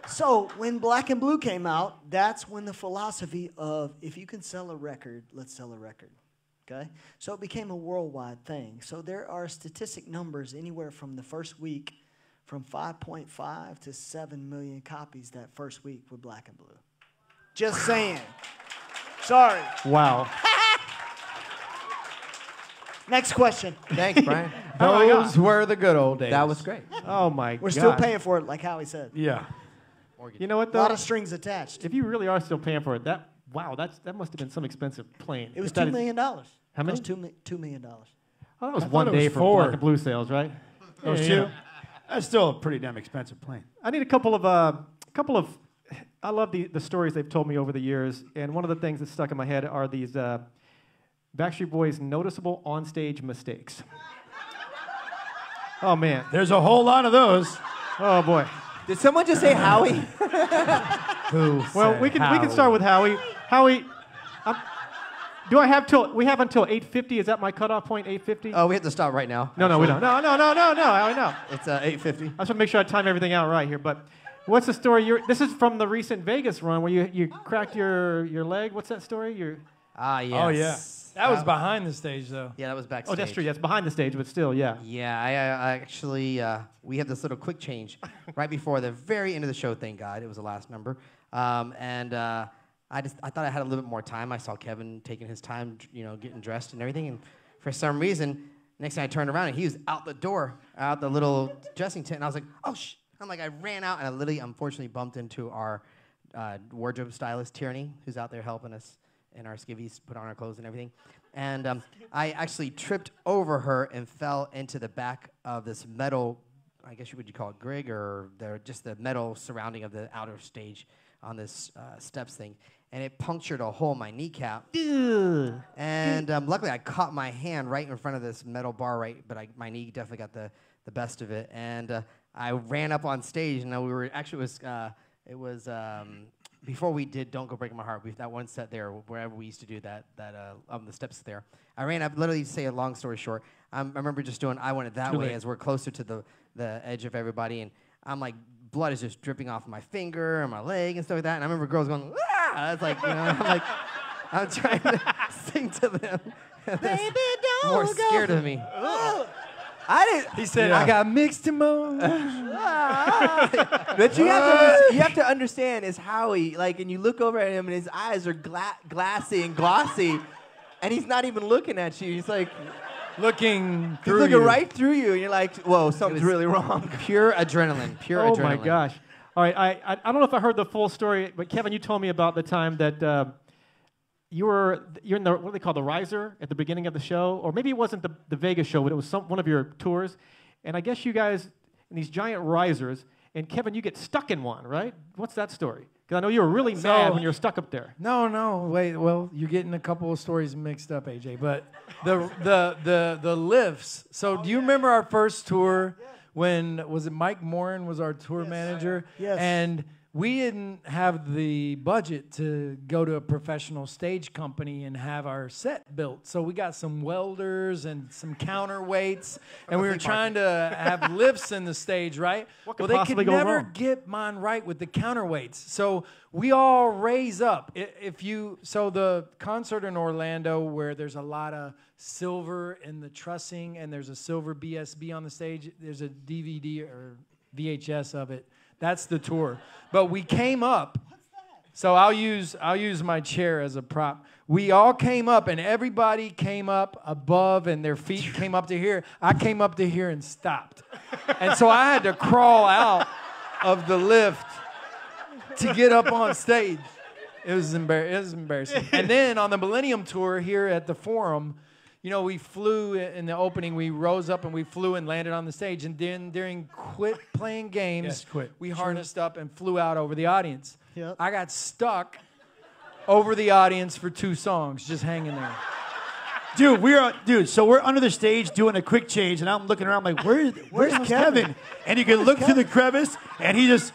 So when Black and Blue came out, that's when the philosophy of if you can sell a record, let's sell a record. Okay? So it became a worldwide thing. So there are statistic numbers anywhere from the first week from 5.5 to 7 million copies that first week with Black and Blue. Just saying. Sorry. Wow. Next question. Thanks, Brian. Those were the good old days. That was great. Oh my God. We're still paying for it, like Howie said. Yeah. You know what A though? lot of strings attached. If you really are still paying for it, that must have been some expensive plane. It was If that $2 is- million. How many? It was $2 million. Oh, that was I thought one it was day for 4. Black and Blue sales, right? Those Yeah, two. yeah. That's still a pretty damn expensive plane. I need a couple of. I love the stories they've told me over the years, and one of the things that stuck in my head are these Backstreet Boys noticeable onstage mistakes. Oh man. There's a whole lot of those. Oh boy. Did someone just say Howie? Who Well, said we can start Howie? with Howie. Howie, we have until 8:50. Is that my cutoff point? 8:50? Oh, we have to stop right now. No, we don't. No, Howie, no. It's 8:50. I just want to make sure I time everything out right here. But what's the story? This is from the recent Vegas run where you cracked your leg. What's that story? Ah, yes. Oh, yeah. That was behind the stage, though. Yeah, that was backstage. Oh, that's true. That's behind the stage, but still, yeah. Yeah, I actually, we had this little quick change right before the very end of the show, thank God. It was the last number. I thought I had a little bit more time. I saw Kevin taking his time, getting dressed and everything. And for some reason, next thing I turned around, and he was out the door, out the little dressing tent. And I was like, oh, I ran out, and I literally, unfortunately, bumped into our wardrobe stylist, Tierney, who's out there helping us in our skivvies, put on our clothes and everything. And I actually tripped over her and fell into the back of this metal, I guess you call it grig, or just the metal surrounding of the outer stage on this steps thing. And it punctured a hole in my kneecap. And luckily, I caught my hand right in front of this metal bar, but my knee definitely got the best of it. And I ran up on stage, and it was before we did Don't Go Breaking My Heart, that one set there, wherever we used to do that on the steps there. I ran up, literally, to say a long story short, I remember just doing I Want It That Way as we're closer to the edge of everybody, and I'm like, blood is just dripping off my finger and my leg and stuff like that, and I remember girls going, ah! It's like, I'm trying to sing to them, Baby, don't More go. scared of me. I didn't. He said, Yeah. I got mixed emotions. But you have to understand is Howie, like, and you look over at him and his eyes are glassy and glossy, and he's not even looking at you. He's like, Looking he's through looking you. right through you, and you're like, whoa, something's really wrong. Pure adrenaline. Pure Oh adrenaline. my gosh! All right, I don't know if I heard the full story, but Kevin, you told me about the time that you're in the, what do they call, the riser at the beginning of the show, or maybe it wasn't the Vegas show, but it was one of your tours, and I guess you guys in these giant risers, and Kevin, you get stuck in one, right? What's that story? Because I know you were really mad when you were stuck up there. No, wait. Well, you're getting a couple of stories mixed up, AJ. But the lifts. So do you remember our first tour when was it Mike Morin was our tour manager? Yes. And we didn't have the budget to go to a professional stage company and have our set built. So we got some welders and some counterweights, and we were trying to have lifts in the stage, right? What could Well, they possibly could go never wrong? get mine right with the counterweights. So we all raise up. So the concert in Orlando where there's a lot of silver in the trussing and there's a silver BSB on the stage, there's a DVD or VHS of it. That's the tour. But we came up. So I'll use my chair as a prop. We all came up, and everybody came up above, and their feet came up to here. I came up to here and stopped. And so I had to crawl out of the lift to get up on stage. It was embarrassing. And then on the Millennium Tour here at the Forum, you know, we flew in the opening. We rose up and we flew and landed on the stage. And then during quit playing games, we harnessed up and flew out over the audience. Yep. I got stuck over the audience for 2 songs, just hanging there. So we're under the stage doing a quick change, and I'm looking around like, where's Kevin? And you can look through the crevice, and he just,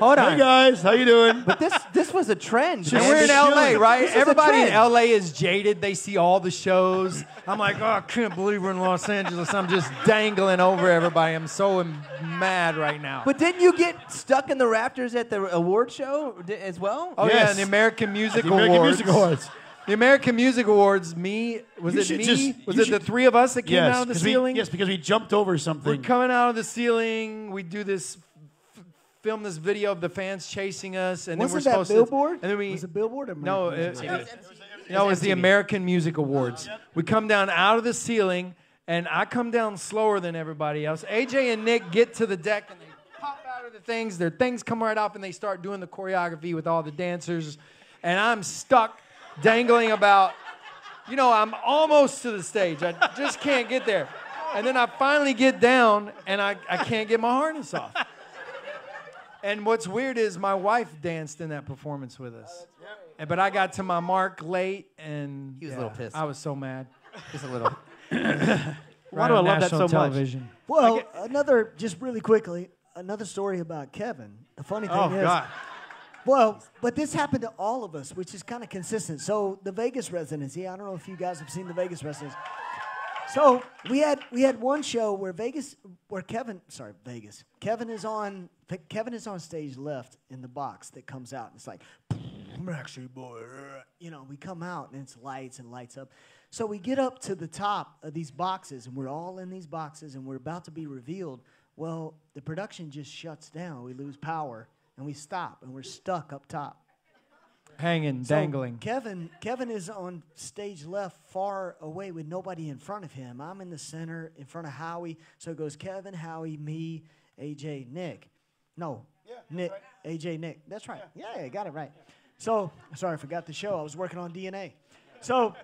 Hold on. hey guys, how you doing? But this was a trend. And man. we're in LA, right? This is a Everybody in trend. LA is jaded. They see all the shows. I'm like, oh, I can't believe we're in Los Angeles. I'm just dangling over everybody. I'm so mad right now. But didn't you get stuck in the rafters at the award show as well? Oh, yeah, Yes. and the American Music The American Awards. Music Awards. The American Music Awards, was it the 3 of us that came out of the ceiling? Because we jumped over something. We're coming out of the ceiling. We do this, film this video of the fans chasing us, and Wasn't then we're that supposed Billboard? to. And then we. Was it Billboard or No, American Music? it was the American Music Awards. We come down out of the ceiling, and I come down slower than everybody else. AJ and Nick get to the deck, and they pop out of the things. Their things come right off, and they start doing the choreography with all the dancers. And I'm stuck, dangling about, I'm almost to the stage. I just can't get there. And then I finally get down, and I can't get my harness off. And what's weird is my wife danced in that performance with us. But I got to my mark late, and He was a little pissed. I was so mad. Just a little. Why do I love that so much? television. Well, just really quickly, another story about Kevin. The funny thing is, God. well, but this happened to all of us, which is kind of consistent. So the Vegas residency, I don't know if you guys have seen the Vegas residency. So we had one show where Kevin is on stage left in the box that comes out, and it's like, Backstreet Boy, we come out and it's lights and lights up. So we get up to the top of these boxes, and we're all in these boxes, and we're about to be revealed. Well, the production just shuts down. We lose power, and we stop, and we're stuck up top. Hanging, So dangling. Kevin is on stage left, far away with nobody in front of him. I'm in the center in front of Howie. So it goes Kevin, Howie, me, AJ, Nick. No, Nick, AJ, Nick. That's right. Yeah, got it right. So, sorry, I forgot the show. I was working on DNA. So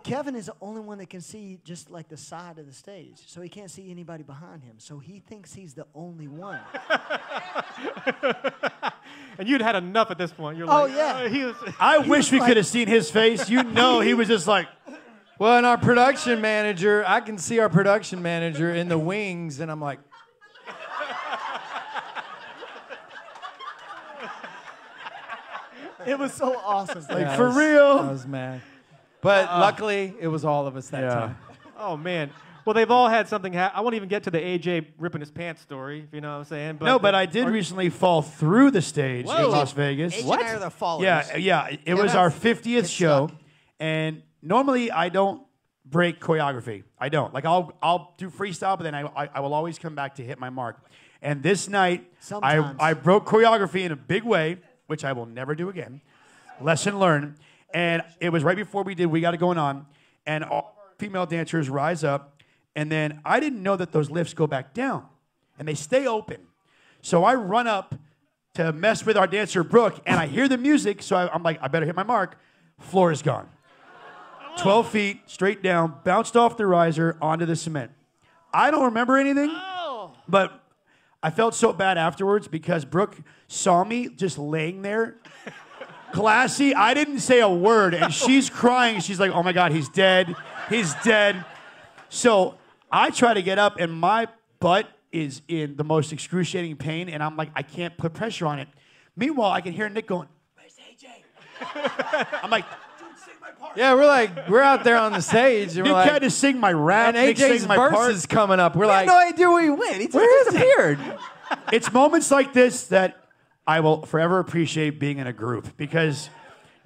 Kevin is the only one that can see just like the side of the stage. So he can't see anybody behind him. So he thinks he's the only one. And you'd had enough at this point. You're Oh, like, yeah. He was. I wish we could have seen his face. He was just like, Well, and our production manager, I can see our production manager in the wings, and I'm like, It was so awesome. yeah, for I real. was mad. But luckily, it was all of us that time. Oh man. Well, they've all had something. I won't even get to the AJ ripping his pants story, if you know what I'm saying. But I did recently fall through the stage in Las Vegas. AJ and I are the followers. Yeah. It was our 50th show, And normally I don't break choreography. I don't. Like I'll do freestyle, but then I will always come back to hit my mark. And this night, I broke choreography in a big way, which I will never do again. Lesson learned. And it was right before we did We Got It Going On. And all our female dancers rise up. And then I didn't know that those lifts go back down. And they stay open. So I run up to mess with our dancer, Brooke, and I hear the music. So I'm like, I better hit my mark. Floor is gone. 12 feet, straight down, bounced off the riser onto the cement. I don't remember anything, but I felt so bad afterwards because Brooke saw me just laying there. Classy, I didn't say a word, and she's crying. She's like, oh my God, he's dead. He's dead. So I try to get up, and my butt is in the most excruciating pain, and I'm like, I can't put pressure on it. Meanwhile, I can hear Nick going, where's AJ? I'm like, dude, sing my part. Yeah, we're out there on the stage, and Nick we're like, had to sing my rap. and Nick AJ's sings my verse part. is coming up. We're I like, had no idea where he went. He just disappeared. It's moments like this that I will forever appreciate being in a group because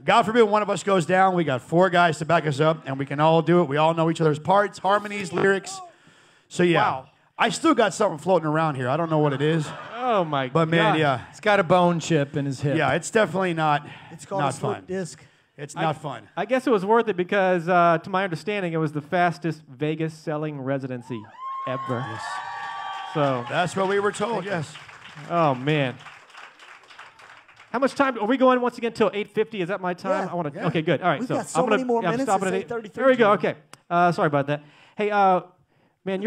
God forbid one of us goes down, we got 4 guys to back us up, and we can all do it. We all know each other's parts, harmonies, lyrics. So yeah, Wow. I still got something floating around here. I don't know what it is, Oh my God. but man, yeah, he's got a bone chip in his hip. yeah, it's definitely not. It's called not a slip fun. disc. It's not fun. I guess it was worth it because, to my understanding, it was the fastest Vegas selling residency ever. So, That's what we were told. Yes. oh man. How much time are we going once again till 8:50? Is that my time? Yeah, I want to. yeah. Okay, good. All right, We've so got so I'm gonna, many more I'm minutes. stopping It's at 8:33. There we go. Okay. Sorry about that. Hey, man,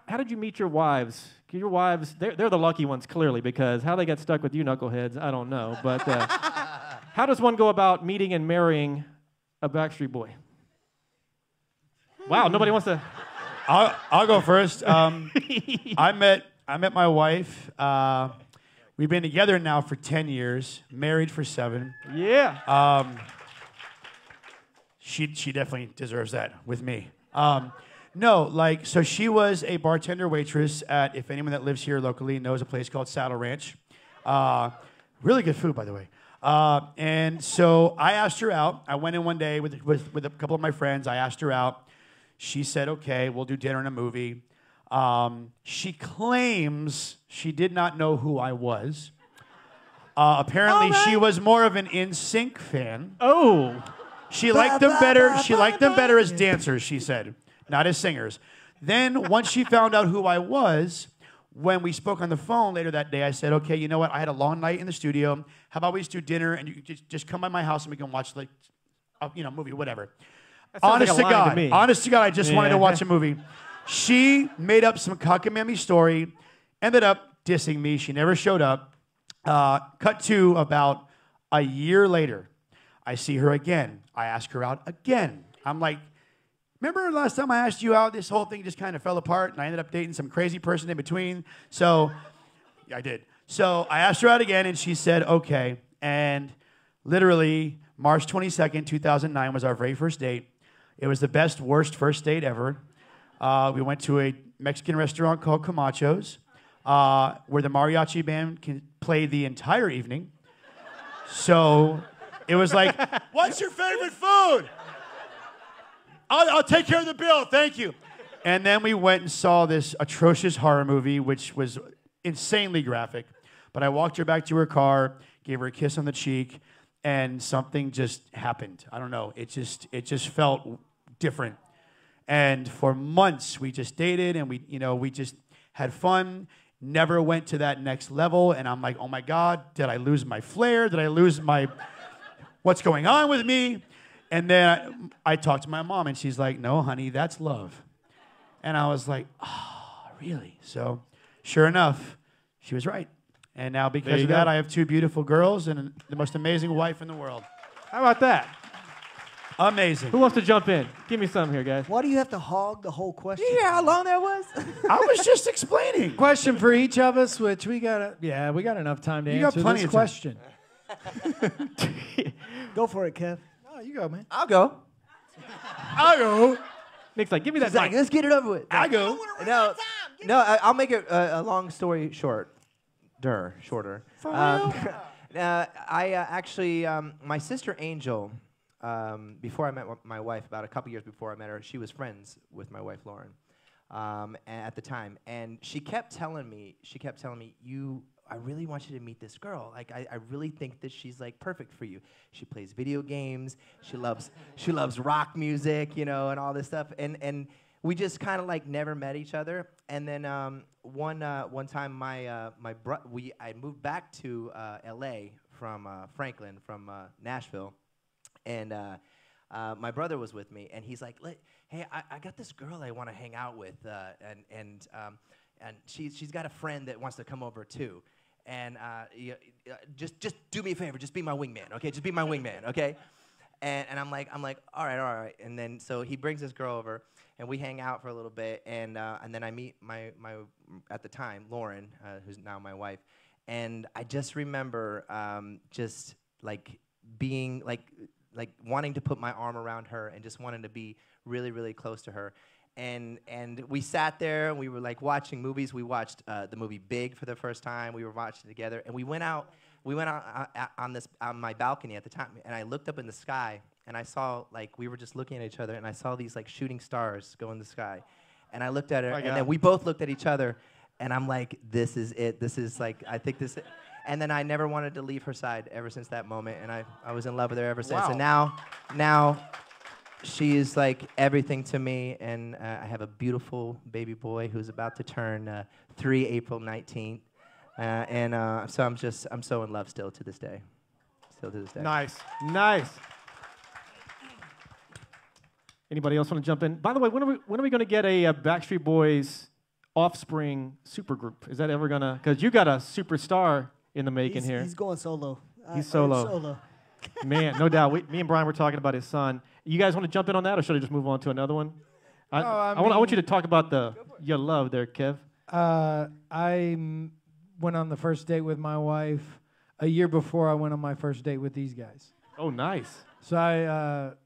how did you meet your wives? Your wives, they're the lucky ones clearly because how they got stuck with you knuckleheads, I don't know. But how does one go about meeting and marrying a Backstreet Boy? Wow, nobody wants to. I'll go first. I met my wife. We've been together now for 10 years, married for 7. Yeah. She definitely deserves that with me. No, like, so she was a bartender waitress at, if anyone that lives here locally knows a place called Saddle Ranch. Really good food, by the way. And so I asked her out. I went in one day with a couple of my friends. I asked her out. She said, okay, we'll do dinner and a movie. She claims she did not know who I was. Apparently, she was more of an NSYNC fan. Oh. She liked them better. She liked them better as dancers, she said, not as singers. Then, once she found out who I was, when we spoke on the phone later that day, I said, okay, you know what? I had a long night in the studio. How about we just do dinner and you can just come by my house and we can watch, like, a movie, whatever. Honest to God, I just wanted to watch a movie. She made up some cockamamie story, ended up dissing me. She never showed up. Cut to about a year later. I see her again. I ask her out again. I'm like, remember last time I asked you out? This whole thing just kind of fell apart, and I ended up dating some crazy person in between. So, yeah, I did. So I asked her out again, and she said, okay. And literally, March 22nd, 2009 was our very first date. It was the best, worst first date ever. We went to a Mexican restaurant called Camacho's, where the mariachi band can play the entire evening. So it was like, what's your favorite food? I'll take care of the bill, thank you. And then we went and saw this atrocious horror movie, which was insanely graphic. But I walked her back to her car, gave her a kiss on the cheek, and something just happened. I don't know. It just felt different. And for months, we just dated, and we just had fun. Never went to that next level. And I'm like, oh my God, did I lose my flair? Did I lose my what's going on with me? And then I talked to my mom, and she's like, no, honey, that's love. And I was like, oh, really? So sure enough, she was right. And now because of that, I have 2 beautiful girls and the most amazing wife in the world. How about that? Amazing. Who wants to jump in? Give me some here, guys. Why do you have to hog the whole question? You hear how long that was? I was just explaining. Question for each of us, which we got enough time to You got answer plenty this of time. question. Go for it, Kev. Oh, you go, man. I'll go. Nick's like, give me that She's like, mic. let's get it over with. I go. I'll make it a long story short. Shorter. For real? I actually, my sister Angel before I met my wife, about a couple years before I met her, she was friends with my wife Lauren at the time, and she kept telling me, I really want you to meet this girl. Like, I really think that she's like perfect for you. She plays video games. She loves rock music, you know, and all this stuff. And we just kind of like never met each other. And then one time I moved back to L.A. from Franklin, from Nashville, and my brother was with me, and he's like, hey, I got this girl I want to hang out with, and she's got a friend that wants to come over too. And just do me a favor, just be my wingman, okay? Just be my wingman, okay? And I'm like, all right. And then so he brings this girl over, and we hang out for a little bit, and then I meet my at the time Lauren, who's now my wife, and I just remember just like being like wanting to put my arm around her and just wanting to be really, really close to her. And we sat there and we were like watching movies. We watched the movie Big for the first time. We were watching it together, and we went out on my balcony at the time, and I looked up in the sky, and I saw, like, we were just looking at each other, and I saw these like shooting stars go in the sky, and I looked at her, and then we both looked at each other, and I'm like, this is it. This is like, I think this. And then I never wanted to leave her side ever since that moment, and I was in love with her ever since. Wow. And now. She is like everything to me, and I have a beautiful baby boy who's about to turn 3 April 19th, so I'm so in love still to this day. Nice. Anybody else want to jump in? By the way, when are we going to get a Backstreet Boys Offspring supergroup? Is that ever gonna? Because you got a superstar in the making here. He's going solo. He's solo. Man, no doubt. Me and Brian were talking about his son. You guys want to jump in on that, or should I just move on to another one? I want you to talk about your love there, Kev. I went on the first date with my wife a year before I went on my first date with these guys. Oh, nice. So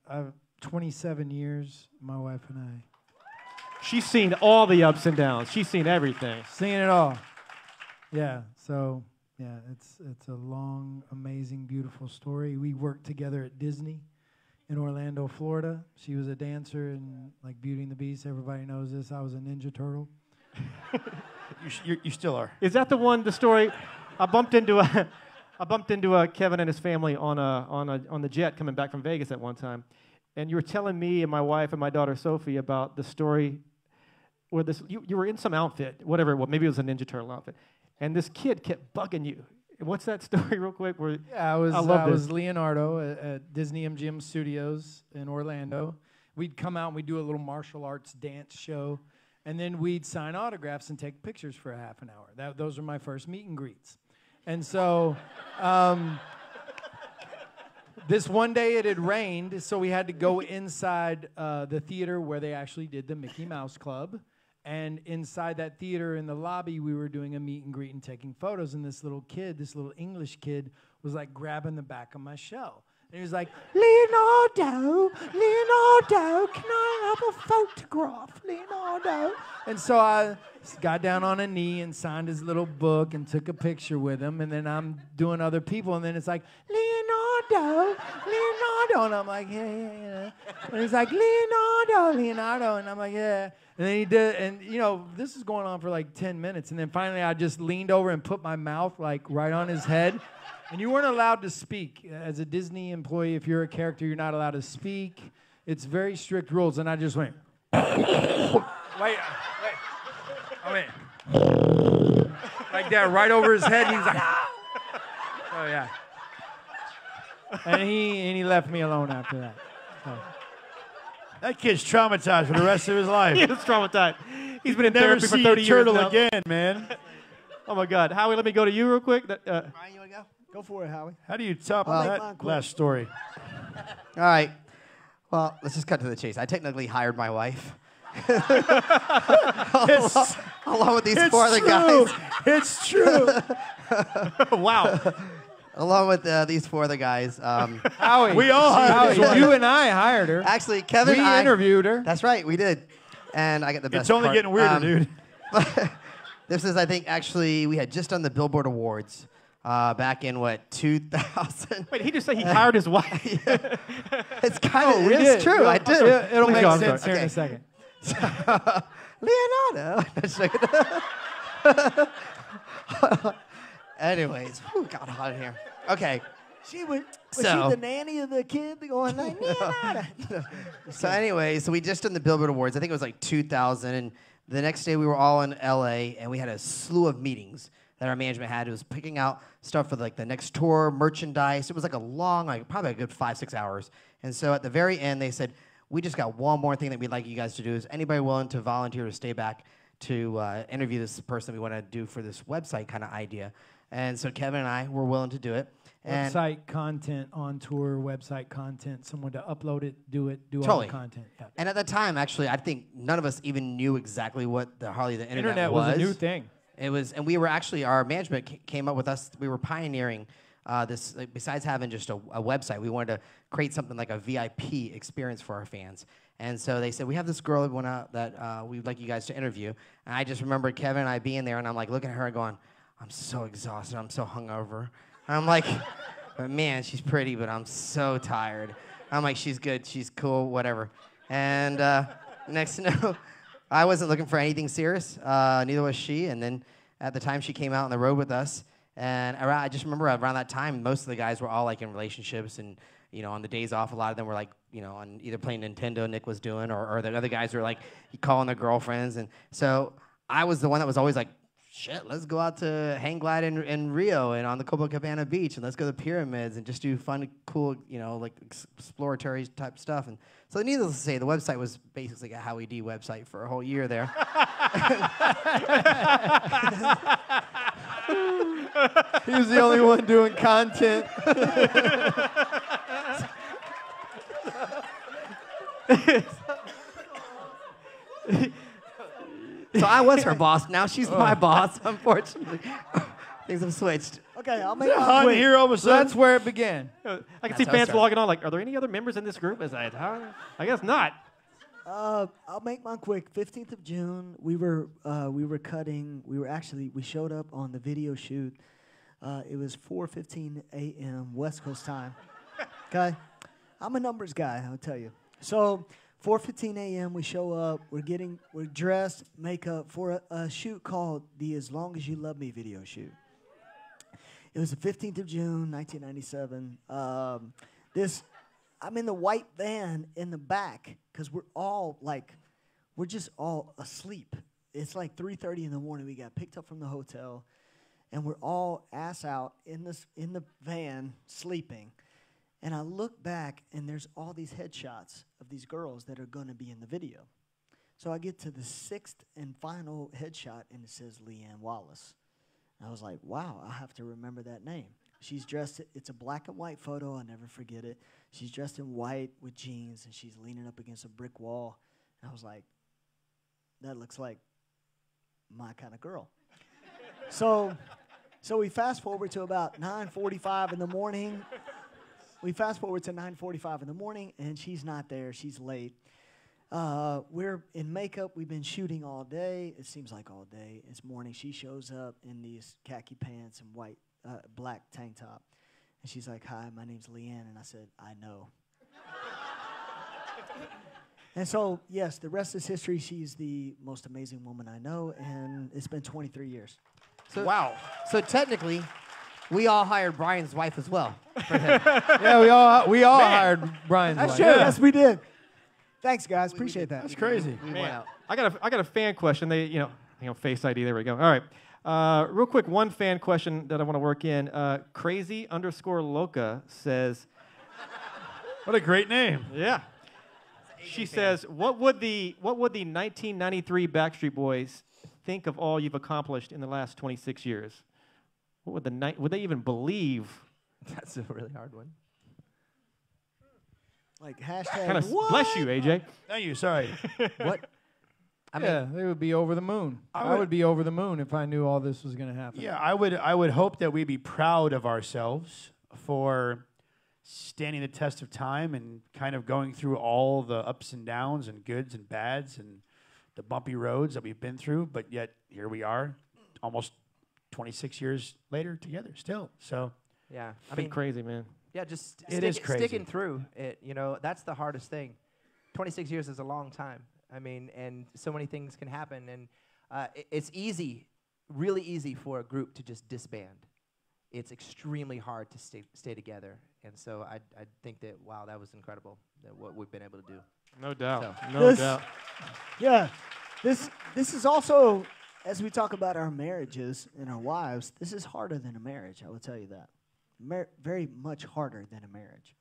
I've 27 years, my wife and I. She's seen all the ups and downs. She's seen everything. Seen it all. Yeah, so... yeah, it's a long, amazing, beautiful story. We worked together at Disney in Orlando, Florida. She was a dancer in like Beauty and the Beast. Everybody knows this. I was a Ninja Turtle. You still are. Is that the story? I bumped into Kevin and his family on the jet coming back from Vegas at one time, and you were telling me and my wife and my daughter Sophie about the story where you were in some outfit, whatever it was, maybe it was a Ninja Turtle outfit. And this kid kept bugging you. What's that story, real quick? I was Leonardo at Disney MGM Studios in Orlando. We'd come out and we'd do a little martial arts dance show, and then we'd sign autographs and take pictures for a half an hour. Those were my first meet and greets. And so this one day it had rained, so we had to go inside the theater where they actually did the Mickey Mouse Club. And inside that theater in the lobby, we were doing a meet and greet and taking photos. And this little English kid, was like grabbing the back of my shell. And he was like, Leonardo, can I have a photograph, Leonardo? And so I got down on a knee and signed his little book and took a picture with him. And then I'm doing other people. And then it's like, Leonardo. And I'm like, yeah. And he's like, Leonardo. And I'm like, yeah. And then he did, and this is going on for like 10 minutes. And then finally I just leaned over and put my mouth like right on his head. And you weren't allowed to speak. As a Disney employee, if you're a character, you're not allowed to speak. It's very strict rules. And I just went, wait. Like that right over his head. And he's like, oh yeah. And he left me alone after that. So. That kid's traumatized for the rest of his life. He is traumatized. He's been in Never therapy for 30 years turtle now. again, man. Oh my God, Howie, let me go to you real quick. Brian, you want to go? Go for it, Howie. How do you top I'll make mine that quick. last story? All right. Well, let's just cut to the chase. I technically hired my wife. Along with these four other guys. It's true. Wow. Along with these four other guys. Howie. We all hired Howie, you and I hired her. Actually, Kevin We interviewed her. That's right, we did. And I got the best It's only part. getting weirder, dude. This is, I think, actually, we had just done the Billboard Awards. back in what 2000. Wait, he just said he hired his wife. It's kind of we it's did. true. I do. It'll Please make go, I'm sense sorry. here in a second. Leonardo. Anyways, whew, got hot in here. Okay. She was So- she the nanny of the kid going like, Leonardo? So anyway, so we just done the Billboard Awards. I think it was like 2000. And the next day we were all in LA and we had a slew of meetings that our management had. It was picking out stuff for like the next tour, merchandise. It was like a long, like probably a good 5-6 hours. And so at the very end, they said, we just got one more thing that we'd like you guys to do. Is anybody willing to volunteer to stay back to interview this person we want to do for this website kind of idea? And so Kevin and I were willing to do it. And Website content on tour, website content, someone to upload it, do all Totally. the content. Yeah. And at the time, actually, I think none of us even knew exactly what the internet was a new thing. It was, and we were actually, our management came up with us. We were pioneering this. Like, besides having just a website, we wanted to create something like a VIP experience for our fans. And so they said, we have this girl that we'd like you guys to interview. And I just remember Kevin and I being there, and I'm like looking at her and going, I'm so exhausted. I'm so hungover. And I'm like, man, she's pretty, but I'm so tired. I'm like, she's good, she's cool, whatever. And next to know, I wasn't looking for anything serious. Neither was she. And then at the time, she came out on the road with us. And I just remember around that time, most of the guys were all like in relationships. And, you know, on the days off, a lot of them were like, you know, on either playing Nintendo, Nick was doing, or the other guys were like calling their girlfriends. And so I was the one that was always like, shit, let's go out to hang glide in Rio and on the Copacabana beach, and let's go to the pyramids and just do fun, cool, you know, like exploratory type stuff. And so needless to say, the website was basically a Howie D website for a whole year there. He was the only one doing content. So I was her boss. Now she's my boss, unfortunately. Things have switched. Okay, I'll make Hot mine in quick. here all of a sudden. That's where it began. I can That's see how it fans started. logging on like, are there any other members in this group? I guess not. I'll make mine quick. 15th of June, we were cutting. We showed up on the video shoot. It was 4:15 a.m. West Coast time. Okay, I'm a numbers guy. I'll tell you. So 4:15 a.m. we show up. We're dressed, makeup for a shoot called the "As Long as You Love Me" video shoot. It was the 15th of June, 1997. I'm in the white van in the back because we're just all asleep. It's like 3:30 in the morning. We got picked up from the hotel, and we're all ass out in the van sleeping. And I look back, and there's all these headshots of these girls that are going to be in the video. So I get to the 6th and final headshot, and it says Leanne Wallace. And I was like, wow, I have to remember that name. She's dressed, it's a black and white photo, I'll never forget it. She's dressed in white with jeans, and she's leaning up against a brick wall. And I was like, that looks like my kind of girl. So we fast forward to about 9:45 in the morning. We fast forward to 9:45 in the morning, and she's not there. She's late. We're in makeup. We've been shooting all day. It seems like all day. It's morning. She shows up in these khaki pants and black tank top. And she's like, hi, my name's Leanne. And I said, I know. And so, yes, the rest is history. She's the most amazing woman I know, and it's been 23 years. So, wow. So technically, we all hired Brian's wife as well. Yeah, we all hired Brian's wife. True. Yes, we did. Thanks, guys. Appreciate that. That's crazy. We went out. I got a fan question. Face ID. There we go. All right. Real quick, one fan question that I want to work in. Crazy_Loca says, What a great name. yeah. She says, what would the 1993 Backstreet Boys think of all you've accomplished in the last 26 years? What would they even believe? That's a really hard one. Like hashtag Kind of what? bless you, AJ. Thank you. Sorry. What? I mean, Yeah, they would be over the moon. I would be over the moon if I knew all this was going to happen. Yeah, I would hope that we'd be proud of ourselves for standing the test of time and kind of going through all the ups and downs and goods and bads and the bumpy roads that we've been through, but yet here we are, almost 26 years later together still. So Yeah, I mean, crazy, man. yeah, just It is crazy. sticking through it. You know, that's the hardest thing. 26 years is a long time. I mean, and so many things can happen, and it's easy, really easy for a group to just disband. It's extremely hard to stay together, and so I think that wow, that was incredible. That what we've been able to do. No doubt. So. No doubt. Yeah, this is also, as we talk about our marriages and our wives, this is harder than a marriage. I will tell you that. Very much harder than a marriage.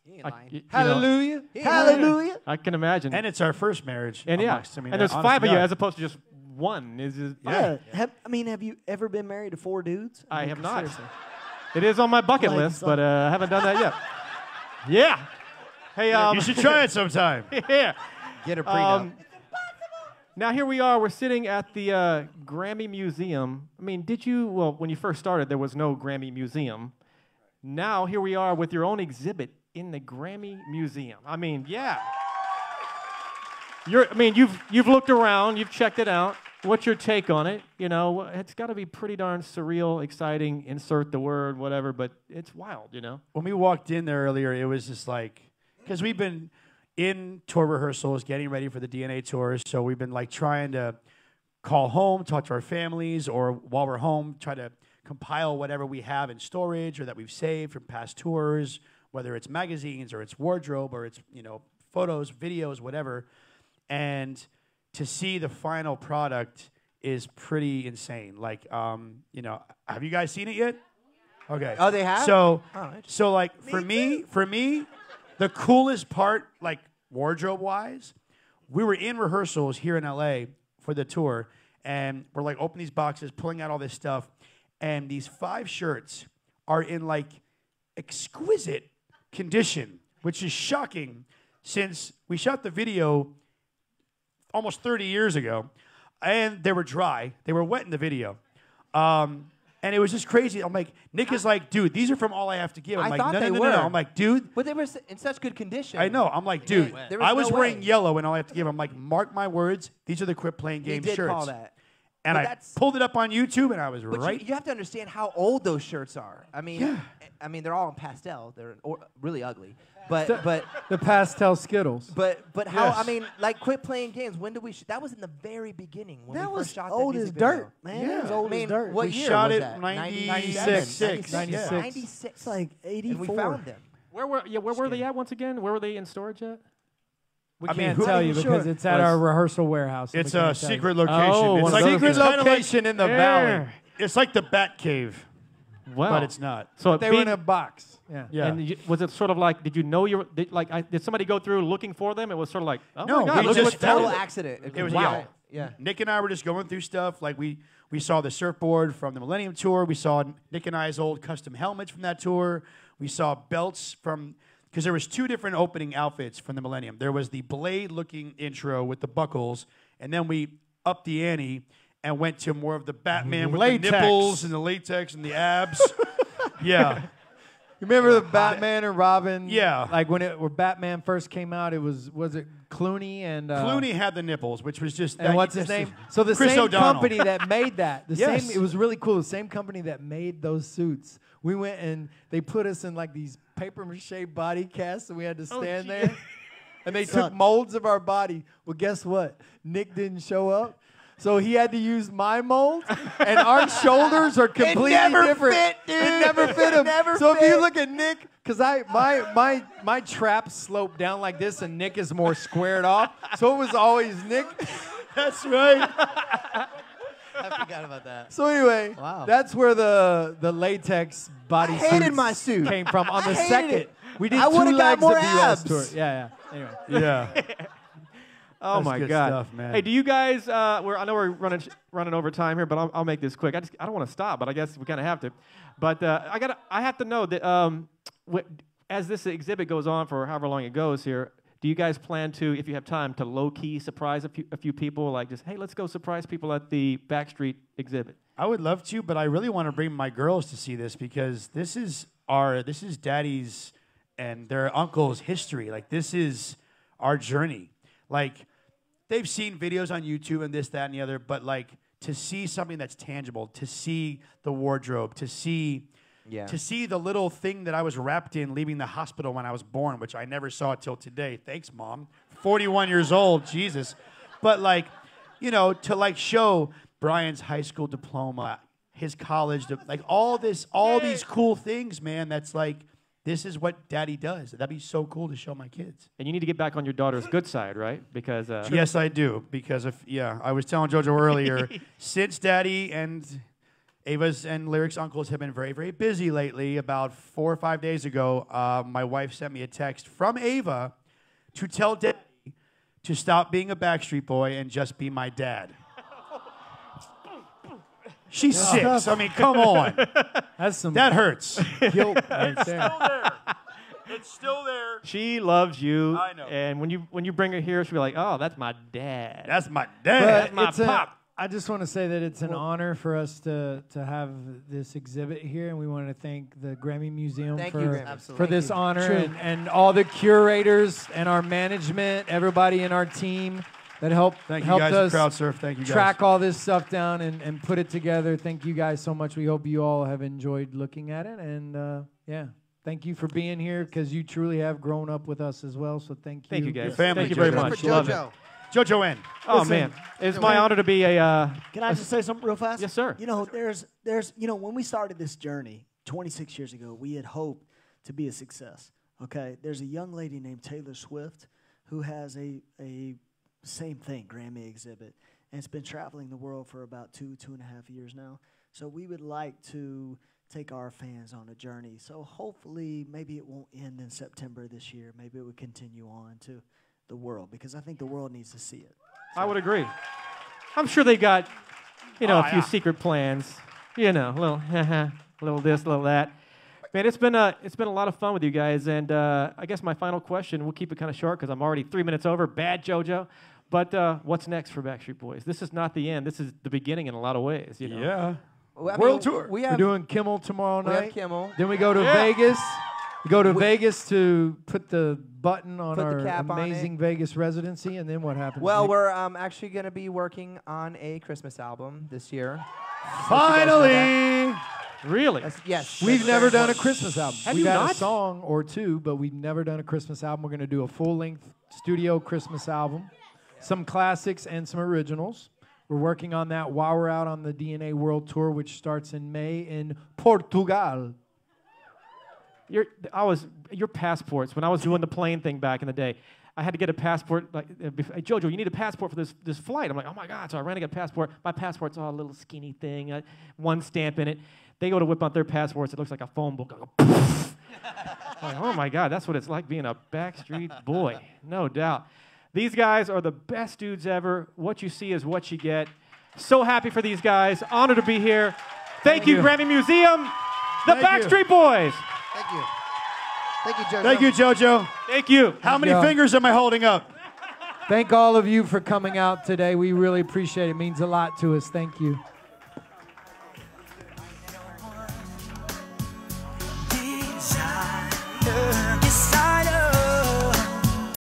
You ain't lying. You know, Hallelujah. Hallelujah. I can imagine. and it's our first marriage. And yeah, amongst, I mean, and there's honest 5 to of you God. as opposed to just one. Is just, Yeah. Have you ever been married to 4 dudes? I mean, have not. seriously. It is on my bucket Like list, some- but I haven't done that yet. Yeah. Hey, You should try it sometime. yeah. Get a prenup. Now here we are. We're sitting at the Grammy Museum. I mean, well, when you first started, there was no Grammy Museum. Now here we are with your own exhibit in the Grammy Museum. I mean, yeah. You've looked around, you've checked it out. What's your take on it? You know, it's got to be pretty darn surreal, exciting. Insert the word, whatever. But it's wild, you know. When we walked in there earlier, it was just like, because we've been in tour rehearsals, getting ready for the DNA tours. So we've been like trying to call home, talk to our families, or while we're home, try to compile whatever we have in storage or that we've saved from past tours, whether it's magazines or it's wardrobe or it's, you know, photos, videos, whatever. And to see the final product is pretty insane. Like, you know, have you guys seen it yet? Okay. Oh, they have? So, Oh, interesting. so like for me, the coolest part, like wardrobe-wise, we were in rehearsals here in LA for the tour, and we're like opening these boxes, pulling out all this stuff, and these 5 shirts are in like exquisite condition, which is shocking since we shot the video almost 30 years ago, and they were dry. They were wet in the video. And it was just crazy. I'm like, Nick is like, dude, these are from All I Have to Give. I'm I like, thought no, they no, no, were. no. I'm like, dude. But they were in such good condition. I know. I'm like, dude. There was I was no wearing way. yellow in All I Have to Give. I'm like, mark my words. These are the Quit Playing He Games did shirts. call that. And But I that's- pulled it up on YouTube, and I was But right. you have to understand how old those shirts are. I mean, Yeah. I mean, they're all in pastel. They're really ugly. But The pastel Skittles. but how? Yes. I mean, like, quit playing games. When did we? That was in the very beginning when That we was first shot old that as music video. dirt, man. That was Yeah. old I mean, as dirt. what We year shot was it that? 96. 96. 96. It's like 84. And we found them. Where were they at once again? Where were they in storage at? We I mean, can't who- tell I'm you not because sure. it's at our rehearsal warehouse. and It's we a can't tell you. secret location. Oh, it's one of like those Secret it's kinda location in the valley. It's like the Bat Cave, Wow. but it's not. So They were in a box. Yeah. Yeah. And was it sort of like, did you know you were, did somebody go through looking for them? It was sort of like, oh No, my God, we look at just what's found Total found. accident. It was wow. Yeah. Nick and I were just going through stuff. Like we saw the surfboard from the Millennium Tour. We saw Nick and I's old custom helmets from that tour. We saw belts from, because there was 2 different opening outfits from the Millennium. There was the blade-looking intro with the buckles, and then we upped the ante and went to more of the Batman with Latex. the nipples and the latex and the abs. Yeah. You remember the Batman and Robin? Yeah. Like when Batman first came out, it was it Clooney and Clooney had the nipples, which was just... and what's his that's- name? So the Chris same O'Donnell. company that made that, Yes. it was really cool. The same company that made those suits. We went and they put us in like these paper mache body casts, and we had to stand there. And they took molds of our body. Well, guess what? Nick didn't show up. So he had to use my mold, and our shoulders are completely different. It never fit him. So if you look at Nick, because my trap sloped down like this, and Nick is more squared off. So it was always Nick. That's right. I forgot about that. So anyway, Wow. that's where the latex body hated my suit. came from on the I hated second. it. We did I 2 would've got legs more of the US abs. tour. Yeah. Anyway. Yeah. Oh That's my good God. stuff, man. Hey, do you guys, I know we're running over time here, but I'll make this quick. I don't want to stop, but I guess we kind of have to. But I have to know that as this exhibit goes on for however long it goes here, do you guys plan to, if you have time, to low-key surprise a few people? Like just, hey, let's go surprise people at the Backstreet exhibit. I would love to, but I really want to bring my girls to see this because this is Daddy's and their uncle's history. Like this is our journey. Like they've seen videos on YouTube and this, that, and the other, but like to see something that's tangible, to see the wardrobe, to see the little thing that I was wrapped in leaving the hospital when I was born, which I never saw till today. Thanks, Mom. 41 years old, Jesus. But like, you know, to like show Brian's high school diploma, his college, like all these cool things, man, that's like, this is what Daddy does. That'd be so cool to show my kids. And you need to get back on your daughter's good side, right? Because yes, I do. Because I was telling JoJo earlier, since Daddy and Ava's and Lyric's uncles have been very, very busy lately, about 4 or 5 days ago, my wife sent me a text from Ava to tell Daddy to stop being a Backstreet Boy and just be my dad. She's 6. I mean, come on. That's some That hurts. guilt right there. It's still there. she loves you. I know. And when you bring her here, she'll be like, "Oh, that's my dad." That's my dad. But my it's pop. I just want to say that it's an honor for us to have this exhibit here, and we want to thank the Grammy Museum Thank you, for, Grammy. for Absolutely. this Thank you. honor, and all the curators and our management, everybody in our team that helped Thank you helped guys us at CrowdSurf. Thank you guys. track all this stuff down and put it together. Thank you guys so much. We hope you all have enjoyed looking at it, and yeah. Thank you for being here, because you truly have grown up with us as well. So thank you. Thank you, guys. Your family, Thank you very Jojo. much. For Love it. JoJo. JoJo N. Oh Listen, man, it's my honor to be a. Can I just say something real fast? Yes, sir. You know, there's, you know, when we started this journey 26 years ago, we had hoped to be a success. Okay, there's a young lady named Taylor Swift who has a same thing, Grammy exhibit, and it's been traveling the world for about 2.5 years now. So we would like to take our fans on a journey. So hopefully, maybe it won't end in September this year. Maybe it would continue on to the world, because I think the world needs to see it. I would agree. I'm sure they got, a few yeah. secret plans. A little this, little that. Man, it's been a lot of fun with you guys, and I guess my final question, we'll keep it kind of short because I'm already 3 minutes over. Bad JoJo. But what's next for Backstreet Boys? This is not the end. This is the beginning in a lot of ways. Yeah. Well, I World mean, tour. We We're have doing Kimmel tomorrow we have night. Kimmel. Then we go to Vegas. We go to Vegas to put the button on Put the our cap on it. amazing Vegas residency, and then what happens? Well, Nick? we're actually going to be working on a Christmas album this year. Finally. Really? Yes. We've that's never very done a important. Christmas album. Have We've you had not? a song or two, but we've never done a Christmas album. We're going to do a full-length studio Christmas album, some classics and some originals. We're working on that while we're out on the DNA World Tour, which starts in May in Portugal. Your passports. When I was doing the plane thing back in the day, I had to get a passport. Like, hey, JoJo, you need a passport for this flight. I'm like, oh my God! So I ran to get a passport. My passport's all a little skinny thing, one stamp in it. They go to whip out their passports. It looks like a phone book. I go, poof. I'm like, oh my God, that's what it's like being a Backstreet Boy, no doubt. These guys are the best dudes ever. What you see is what you get. So happy for these guys. Honored to be here. Thank you, Grammy Museum. The Thank you. Backstreet Boys. Thank you. Thank you, JoJo. Thank you, JoJo. Thank you. How many you. fingers am I holding up? Thank all of you for coming out today. We really appreciate it. It means a lot to us. Thank you.